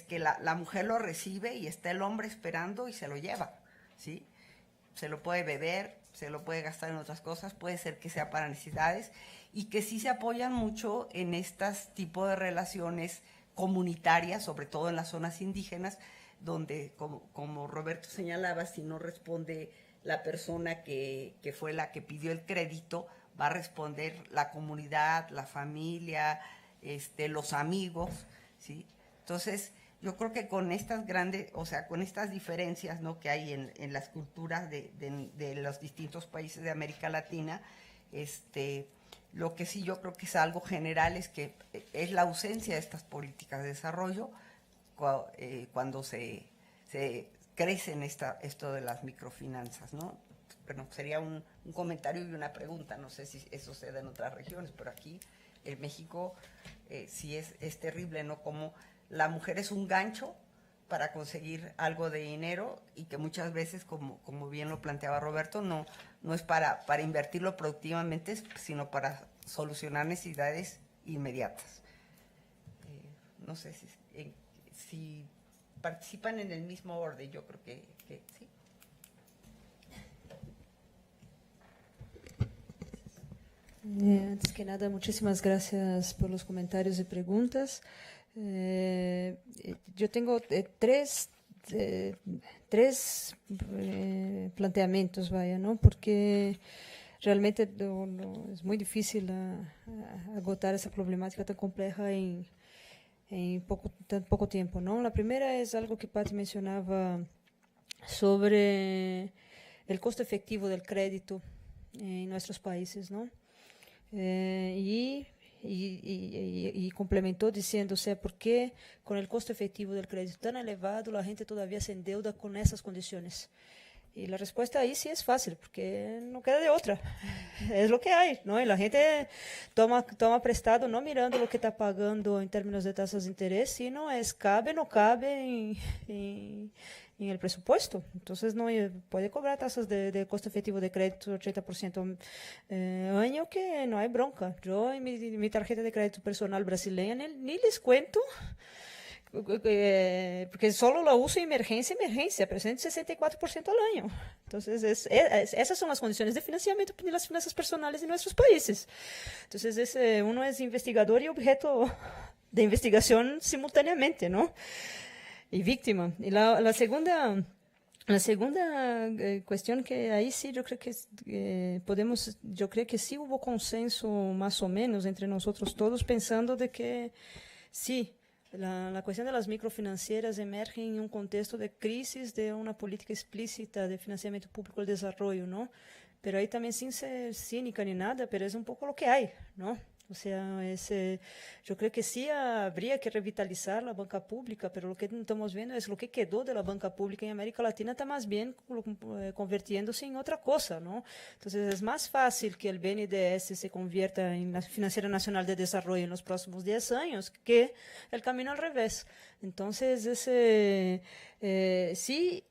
que la mujer lo recibe y está el hombre esperando y se lo lleva, ¿sí? Se lo puede beber, se lo puede gastar en otras cosas, puede ser que sea para necesidades, y que sí se apoyan mucho en estos tipos de relaciones comunitarias, sobre todo en las zonas indígenas, donde, como Roberto señalaba, si no responde la persona que fue la que pidió el crédito, va a responder la comunidad, la familia, los amigos, ¿sí? Entonces, yo creo que con estas grandes, o sea, con estas diferencias, ¿no?, que hay en las culturas de los distintos países de América Latina, lo que sí yo creo que es algo general es que es la ausencia de estas políticas de desarrollo cuando se crecen esto de las microfinanzas, ¿no? Bueno, sería un comentario y una pregunta, no sé si eso se da en otras regiones, pero aquí en México sí es terrible, ¿no? Como la mujer es un gancho para conseguir algo de dinero, y que muchas veces, como bien lo planteaba Roberto, no es para invertirlo productivamente, sino para solucionar necesidades inmediatas. No sé si participan en el mismo orden, yo creo que sí. Antes que nada, muchísimas gracias por los comentarios y preguntas. Yo tengo tres planteamientos, vaya, ¿no? Porque realmente es muy difícil agotar esa problemática tan compleja en tan poco tiempo, ¿no? La primera es algo que Patti mencionaba sobre el costo efectivo del crédito en nuestros países, ¿no? Y complementó diciendo, o sea, ¿por qué con el costo efectivo del crédito tan elevado la gente todavía se endeuda con esas condiciones? Y la respuesta ahí sí es fácil, porque no queda de otra. Es lo que hay, ¿no? Y la gente toma prestado no mirando lo que está pagando en términos de tasas de interés, sino cabe o no cabe en el presupuesto. Entonces, no puede cobrar tasas de costo efectivo de crédito 80% año, que no hay bronca. Yo en mi tarjeta de crédito personal brasileña ni les cuento, porque solo la uso en emergencia, pero 164% al año. Entonces, esas son las condiciones de financiamiento de las finanzas personales en nuestros países. Entonces, uno es investigador y objeto de investigación simultáneamente, ¿no? Y víctima. Y la segunda cuestión, que ahí sí yo creo que yo creo que sí hubo consenso más o menos entre nosotros todos, pensando de que sí, la cuestión de las microfinancieras emerge en un contexto de crisis de una política explícita de financiamiento público al desarrollo, ¿no? Pero ahí también, sin ser cínica ni nada, pero es un poco lo que hay, ¿no? O sea, yo creo que sí habría que revitalizar la banca pública, pero lo que estamos viendo es lo que quedó de la banca pública en América Latina está más bien convirtiéndose en otra cosa, ¿no? Entonces es más fácil que el BNDES se convierta en la Financiera Nacional de Desarrollo en los próximos 10 años que el camino al revés. Entonces, sí.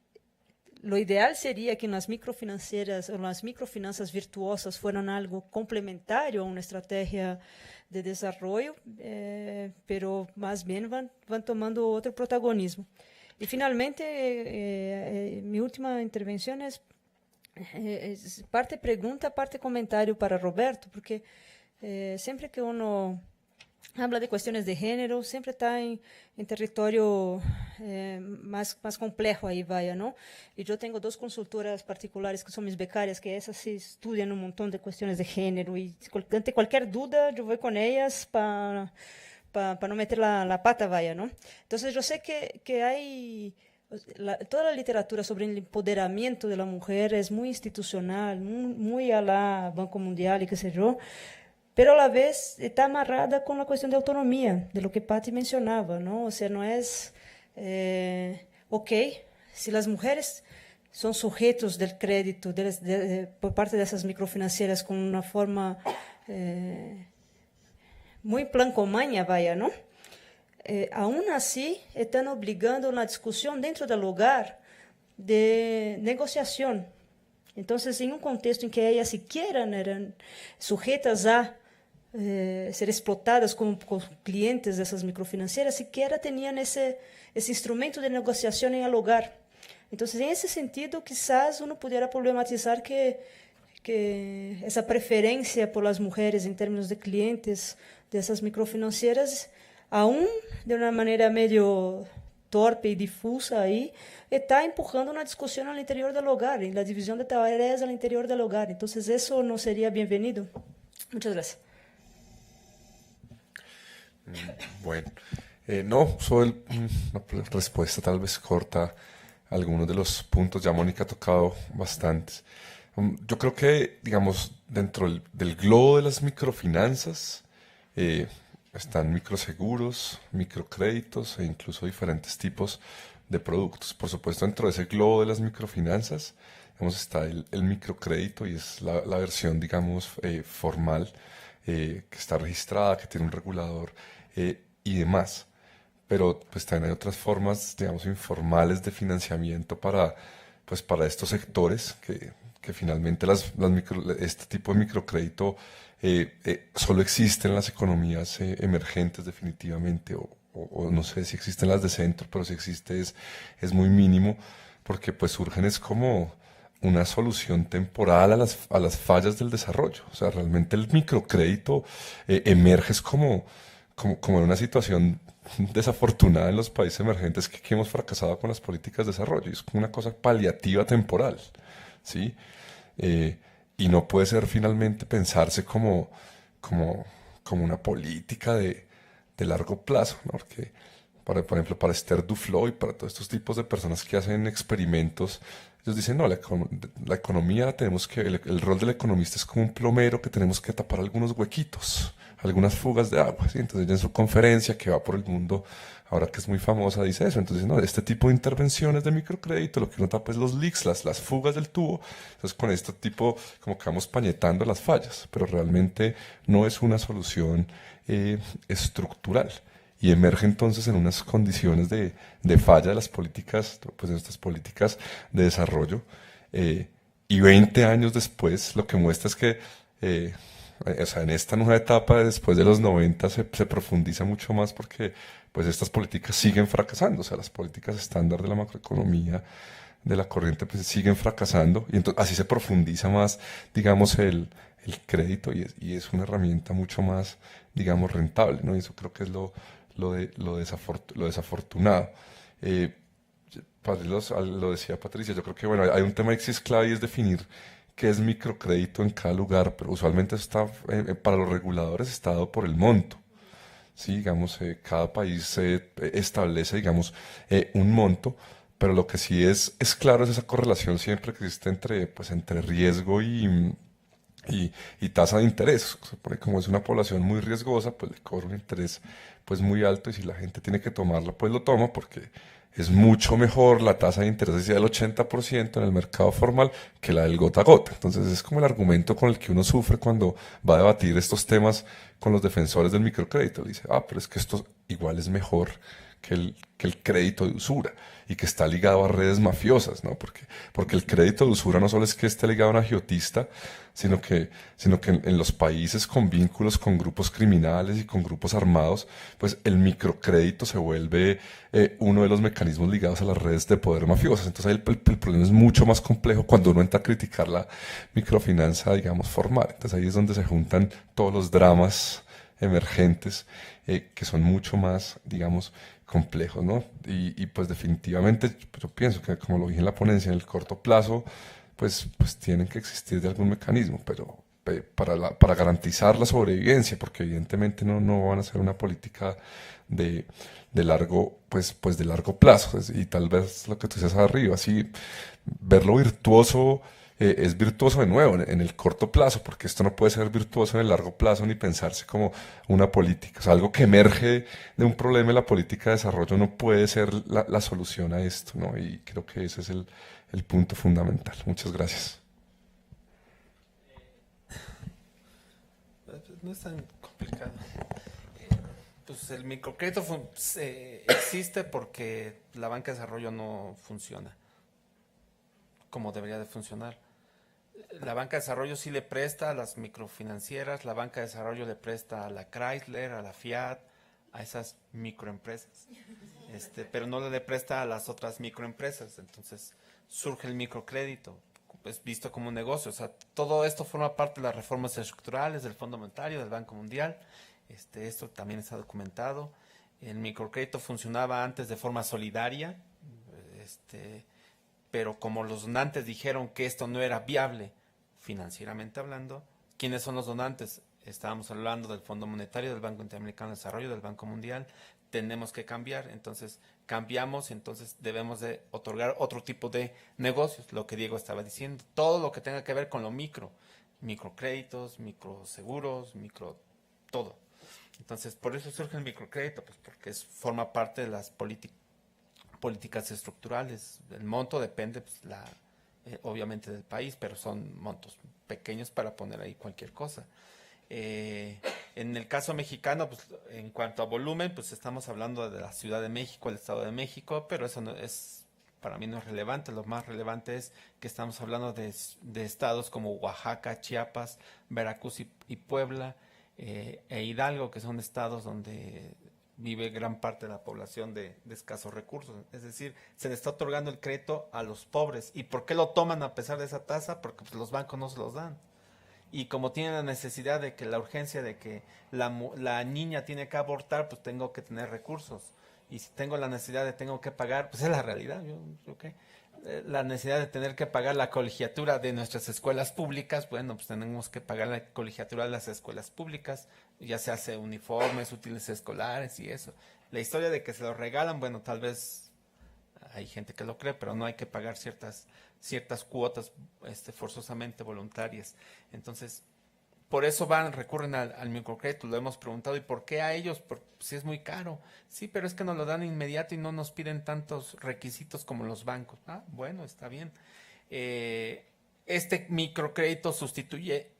Lo ideal sería que las microfinancieras o las microfinanzas virtuosas fueran algo complementario a una estrategia de desarrollo, pero más bien van tomando otro protagonismo. Y finalmente, mi última intervención es parte pregunta, parte comentario para Roberto, porque siempre que uno habla de cuestiones de género, siempre está en territorio más complejo ahí, vaya, ¿no? Y yo tengo 2 consultoras particulares que son mis becarias, que esas sí estudian un montón de cuestiones de género, y ante cualquier duda yo voy con ellas para no meter la pata, vaya, ¿no? Entonces yo sé que hay... toda la literatura sobre el empoderamiento de la mujer es muy institucional, muy a la Banco Mundial y qué sé yo, pero a la vez está amarrada con la cuestión de autonomía, de lo que Patti mencionaba, ¿no? O sea, no es, ok, si las mujeres son sujetos del crédito por parte de esas microfinancieras con una forma muy plancomaña, vaya, ¿no? Aún así, están obligando una discusión dentro del hogar de negociación. Entonces, en un contexto en que ellas siquiera eran sujetas a ser explotadas como clientes de esas microfinancieras, siquiera tenían ese instrumento de negociación en el hogar. Entonces, en ese sentido, quizás uno pudiera problematizar que esa preferencia por las mujeres en términos de clientes de esas microfinancieras, aún de una manera medio torpe y difusa ahí, está empujando una discusión al interior del hogar, en la división de tareas al interior del hogar. Entonces, eso no sería bienvenido. Muchas gracias. Bueno, no, solo una respuesta tal vez corta a algunos de los puntos. Ya Mónica ha tocado bastantes. Yo creo que, digamos, dentro del globo de las microfinanzas están microseguros, microcréditos e incluso diferentes tipos de productos. Por supuesto, dentro de ese globo de las microfinanzas, digamos, está el microcrédito, y es la versión, digamos, formal, que está registrada, que tiene un regulador y demás. Pero pues también hay otras formas, digamos, informales de financiamiento para estos sectores que finalmente este tipo de microcrédito solo existe en las economías emergentes definitivamente, o no sé si existen las de centro, pero si existe es muy mínimo, porque pues surgen es como una solución temporal a las fallas del desarrollo. O sea, realmente el microcrédito emerge es como en una situación desafortunada en los países emergentes que hemos fracasado con las políticas de desarrollo. Es como una cosa paliativa temporal, ¿sí? Y no puede ser finalmente pensarse como una política de largo plazo, ¿no? Porque, por ejemplo, para Esther Duflo y para todos estos tipos de personas que hacen experimentos, ellos dicen, no, la economía el rol del economista es como un plomero que tenemos que tapar algunos huequitos, algunas fugas de agua, ¿sí? Entonces ella en su conferencia que va por el mundo, ahora que es muy famosa, dice eso. Entonces, no, este tipo de intervenciones de microcrédito, lo que uno tapa es los leaks, las fugas del tubo. Entonces, con este tipo, como que vamos pañetando las fallas, pero realmente no es una solución estructural. Y emerge entonces en unas condiciones de falla de las políticas, pues de nuestras políticas de desarrollo. Y 20 años después, lo que muestra es que o sea, en esta nueva etapa, después de los 90, se profundiza mucho más, porque pues estas políticas siguen fracasando. O sea, las políticas estándar de la macroeconomía, de la corriente, pues siguen fracasando, y entonces así se profundiza más, digamos, el crédito, y es una herramienta mucho más, digamos, rentable, ¿no? Y eso creo que es lo desafortunado. Lo decía Patricia, yo creo que bueno, hay un tema que sí es clave, y es definir qué es microcrédito en cada lugar, pero usualmente está para los reguladores está dado por el monto. Sí, digamos, cada país establece, digamos, un monto, pero lo que sí es claro es esa correlación siempre que existe entre riesgo y y tasa de interés. Se supone como es una población muy riesgosa, pues le cobra un interés pues muy alto y si la gente tiene que tomarla, pues lo toma porque es mucho mejor la tasa de interés decía del 80% en el mercado formal que la del gota a gota. Entonces es como el argumento con el que uno sufre cuando va a debatir estos temas con los defensores del microcrédito. Dice, pero es que esto igual es mejor que el crédito de usura y que está ligado a redes mafiosas, ¿no? Porque el crédito de usura no solo es que esté ligado a un agiotista, sino que en los países con vínculos con grupos criminales y con grupos armados, pues el microcrédito se vuelve uno de los mecanismos ligados a las redes de poder mafiosas. Entonces ahí el problema es mucho más complejo cuando uno entra a criticar la microfinanza, digamos, formal. Entonces ahí es donde se juntan todos los dramas emergentes que son mucho más, digamos, complejos, ¿no? Y pues definitivamente yo pienso que, como lo dije en la ponencia, en el corto plazo, pues tienen que existir de algún mecanismo, pero para garantizar la sobrevivencia, porque evidentemente no van a ser una política de largo, pues de largo plazo, y tal vez lo que tú dices arriba, así, verlo virtuoso, es virtuoso de nuevo en el corto plazo, porque esto no puede ser virtuoso en el largo plazo ni pensarse como una política. O sea, algo que emerge de un problema en la política de desarrollo no puede ser la solución a esto, ¿no? Y creo que ese es el punto fundamental. Muchas gracias. No es tan complicado. Pues el microcrédito existe porque la banca de desarrollo no funciona como debería de funcionar. La banca de desarrollo sí le presta a las microfinancieras, la banca de desarrollo le presta a la Chrysler, a la Fiat, a esas microempresas, pero no le presta a las otras microempresas. Entonces surge el microcrédito, es visto como un negocio. O sea, todo esto forma parte de las reformas estructurales del Fondo Monetario, del Banco Mundial. Esto también está documentado. El microcrédito funcionaba antes de forma solidaria, pero como los donantes dijeron que esto no era viable financieramente hablando, ¿quiénes son los donantes? Estábamos hablando del Fondo Monetario, del Banco Interamericano de Desarrollo, del Banco Mundial. Tenemos que cambiar, entonces cambiamos y entonces debemos de otorgar otro tipo de negocios, lo que Diego estaba diciendo, todo lo que tenga que ver con lo microcréditos, microseguros, todo. Entonces, por eso surge el microcrédito, pues porque forma parte de las políticas estructurales. El monto depende, pues, obviamente del país, pero son montos pequeños para poner ahí cualquier cosa. En el caso mexicano, pues en cuanto a volumen, pues estamos hablando de la Ciudad de México, el Estado de México, pero eso no es, para mí no es relevante. Lo más relevante es que estamos hablando de estados como Oaxaca, Chiapas, Veracruz y Puebla, e Hidalgo, que son estados donde vive gran parte de la población de escasos recursos. Es decir, se le está otorgando el crédito a los pobres. ¿Y por qué lo toman a pesar de esa tasa? Porque pues, los bancos no se los dan. Y como tienen la necesidad de que la urgencia de que la niña tiene que abortar, pues tengo que tener recursos. Y si tengo la necesidad de tengo que pagar, pues es la realidad. La necesidad de tener que pagar la colegiatura de nuestras escuelas públicas, bueno, pues tenemos que pagar la colegiatura de las escuelas públicas, ya se hace uniformes, útiles escolares y eso. La historia de que se lo regalan, bueno, tal vez hay gente que lo cree, pero no hay que pagar ciertas cuotas forzosamente voluntarias. Entonces, por eso recurren al microcrédito. Lo hemos preguntado, ¿y por qué a ellos? Si es muy caro. Sí, pero es que nos lo dan inmediato y no nos piden tantos requisitos como los bancos. Bueno, está bien. Este microcrédito sustituye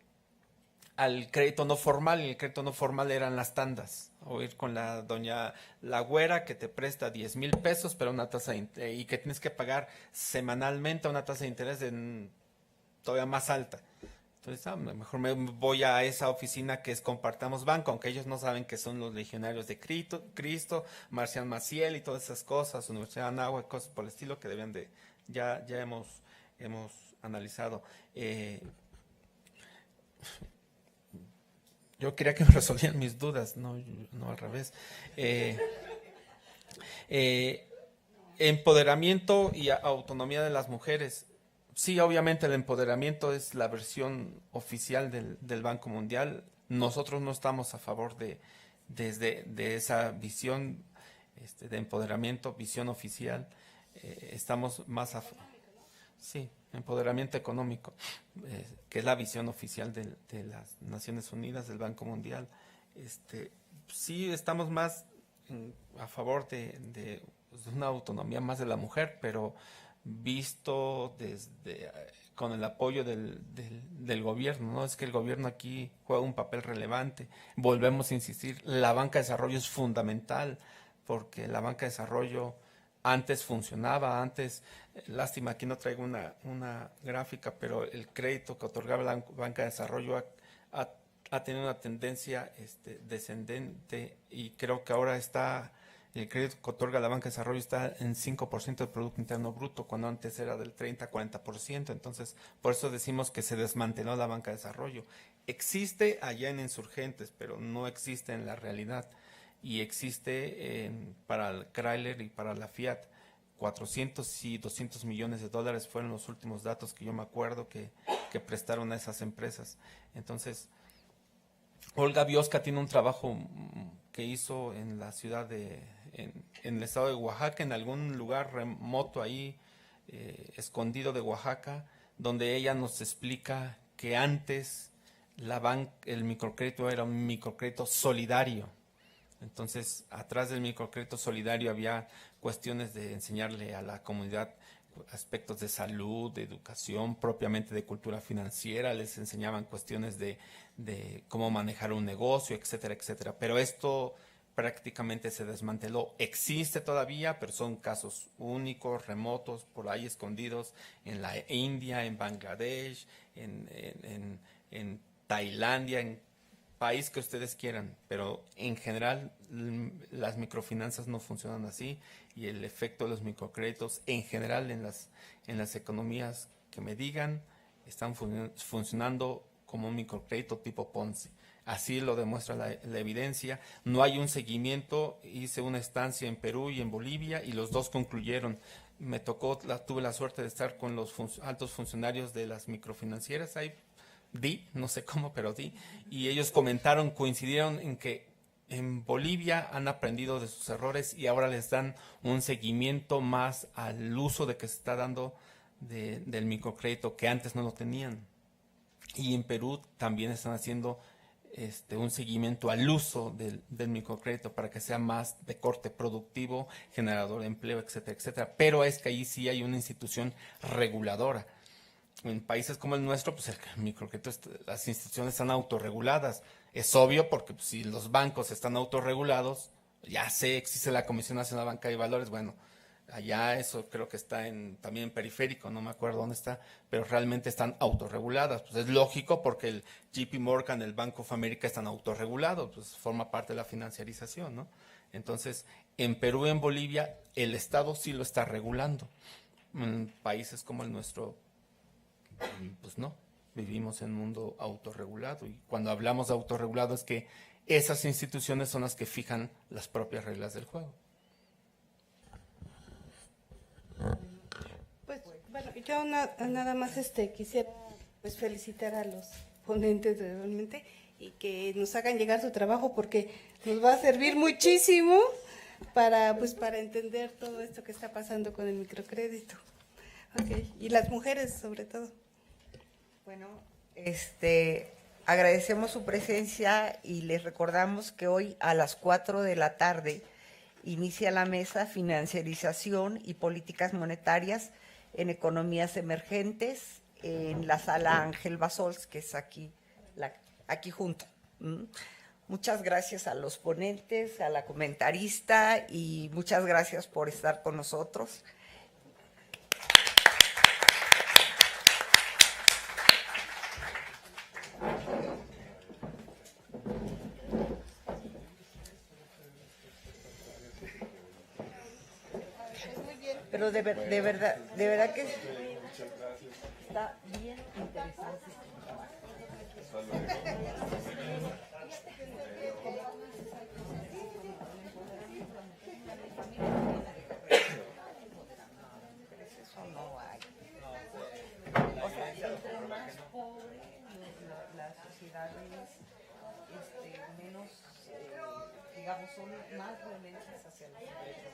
al crédito no formal, y el crédito no formal eran las tandas, o ir con la güera que te presta 10,000 pesos, pero una tasa y que tienes que pagar semanalmente a una tasa de interés todavía más alta. Entonces, mejor me voy a esa oficina que es Compartamos Banco, aunque ellos no saben que son los legionarios de Cristo, Marcial Maciel y todas esas cosas, Universidad de Anáhuac, cosas por el estilo que deben de, ya hemos analizado. Yo quería que me resolvieran mis dudas, no al revés. Empoderamiento y autonomía de las mujeres. Sí, obviamente el empoderamiento es la versión oficial del Banco Mundial. Nosotros no estamos a favor de esa visión de empoderamiento, visión oficial. Estamos más a Sí, empoderamiento económico, que es la visión oficial de las Naciones Unidas, del Banco Mundial. Sí, estamos más a favor de una autonomía más de la mujer, pero visto desde con el apoyo del gobierno, ¿no? Es que el gobierno aquí juega un papel relevante. Volvemos a insistir, la banca de desarrollo es fundamental, porque la banca de desarrollo antes funcionaba, lástima, aquí no traigo una gráfica, pero el crédito que otorgaba la banca de desarrollo ha tenido una tendencia descendente, y creo que ahora el crédito que otorga la banca de desarrollo está en 5% del Producto Interno Bruto, cuando antes era del 30-40%. Entonces, por eso decimos que se desmanteló la banca de desarrollo. Existe allá en Insurgentes, pero no existe en la realidad. Y existe para el Chrysler y para la Fiat. 400 y 200 millones de dólares fueron los últimos datos que yo me acuerdo que prestaron a esas empresas. Entonces, Olga Biosca tiene un trabajo que hizo en la ciudad en el estado de Oaxaca, en algún lugar remoto ahí, escondido de Oaxaca, donde ella nos explica que antes el microcrédito era un microcrédito solidario. Entonces, atrás del microcrédito solidario había cuestiones de enseñarle a la comunidad aspectos de salud, de educación, propiamente de cultura financiera, les enseñaban cuestiones de cómo manejar un negocio, etcétera, etcétera. Pero esto prácticamente se desmanteló. Existe todavía, pero son casos únicos, remotos, por ahí escondidos en la India, en Bangladesh, en Tailandia, en país que ustedes quieran, pero en general las microfinanzas no funcionan así, y el efecto de los microcréditos en general en las economías que me digan están funcionando como un microcrédito tipo Ponzi. Así lo demuestra la evidencia. No hay un seguimiento. Hice una estancia en Perú y en Bolivia y los dos concluyeron. Tuve la suerte de estar con los altos funcionarios de las microfinancieras. Ahí no sé cómo, pero y ellos coincidieron en que en Bolivia han aprendido de sus errores y ahora les dan un seguimiento más al uso de que se está dando del microcrédito, que antes no lo tenían. Y en Perú también están haciendo un seguimiento al uso del microcrédito para que sea más de corte productivo, generador de empleo, etcétera, etcétera. Pero es que ahí sí hay una institución reguladora. En países como el nuestro, pues el microcrédito, las instituciones están autorreguladas. Es obvio, porque pues, si los bancos están autorregulados, existe la Comisión Nacional Bancaria y Valores, bueno, allá eso creo que está también en periférico, no me acuerdo dónde está, pero realmente están autorreguladas. Pues es lógico, porque el JP Morgan, el Bank of America están autorregulados, pues forma parte de la financiarización, ¿no? Entonces, en Perú y en Bolivia, el Estado sí lo está regulando. En países como el nuestro, pues no, vivimos en un mundo autorregulado, y cuando hablamos de autorregulado es que esas instituciones son las que fijan las propias reglas del juego. Pues bueno, yo nada más quisiera pues felicitar a los ponentes realmente, y que nos hagan llegar su trabajo, porque nos va a servir muchísimo para entender todo esto que está pasando con el microcrédito. Okay. Y las mujeres sobre todo. Bueno, agradecemos su presencia y les recordamos que hoy a las 4 de la tarde inicia la mesa Financiarización y Políticas Monetarias en Economías Emergentes en la sala Ángel Basols, que es aquí junto. Muchas gracias a los ponentes, a la comentarista, y muchas gracias por estar con nosotros. Pero de verdad que está bien interesante. Eso no hay. O sea, entre más pobre las sociedades, menos, digamos, son más violentas hacia los derechos.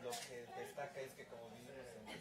Lo que destaca ventaja es que como vivimos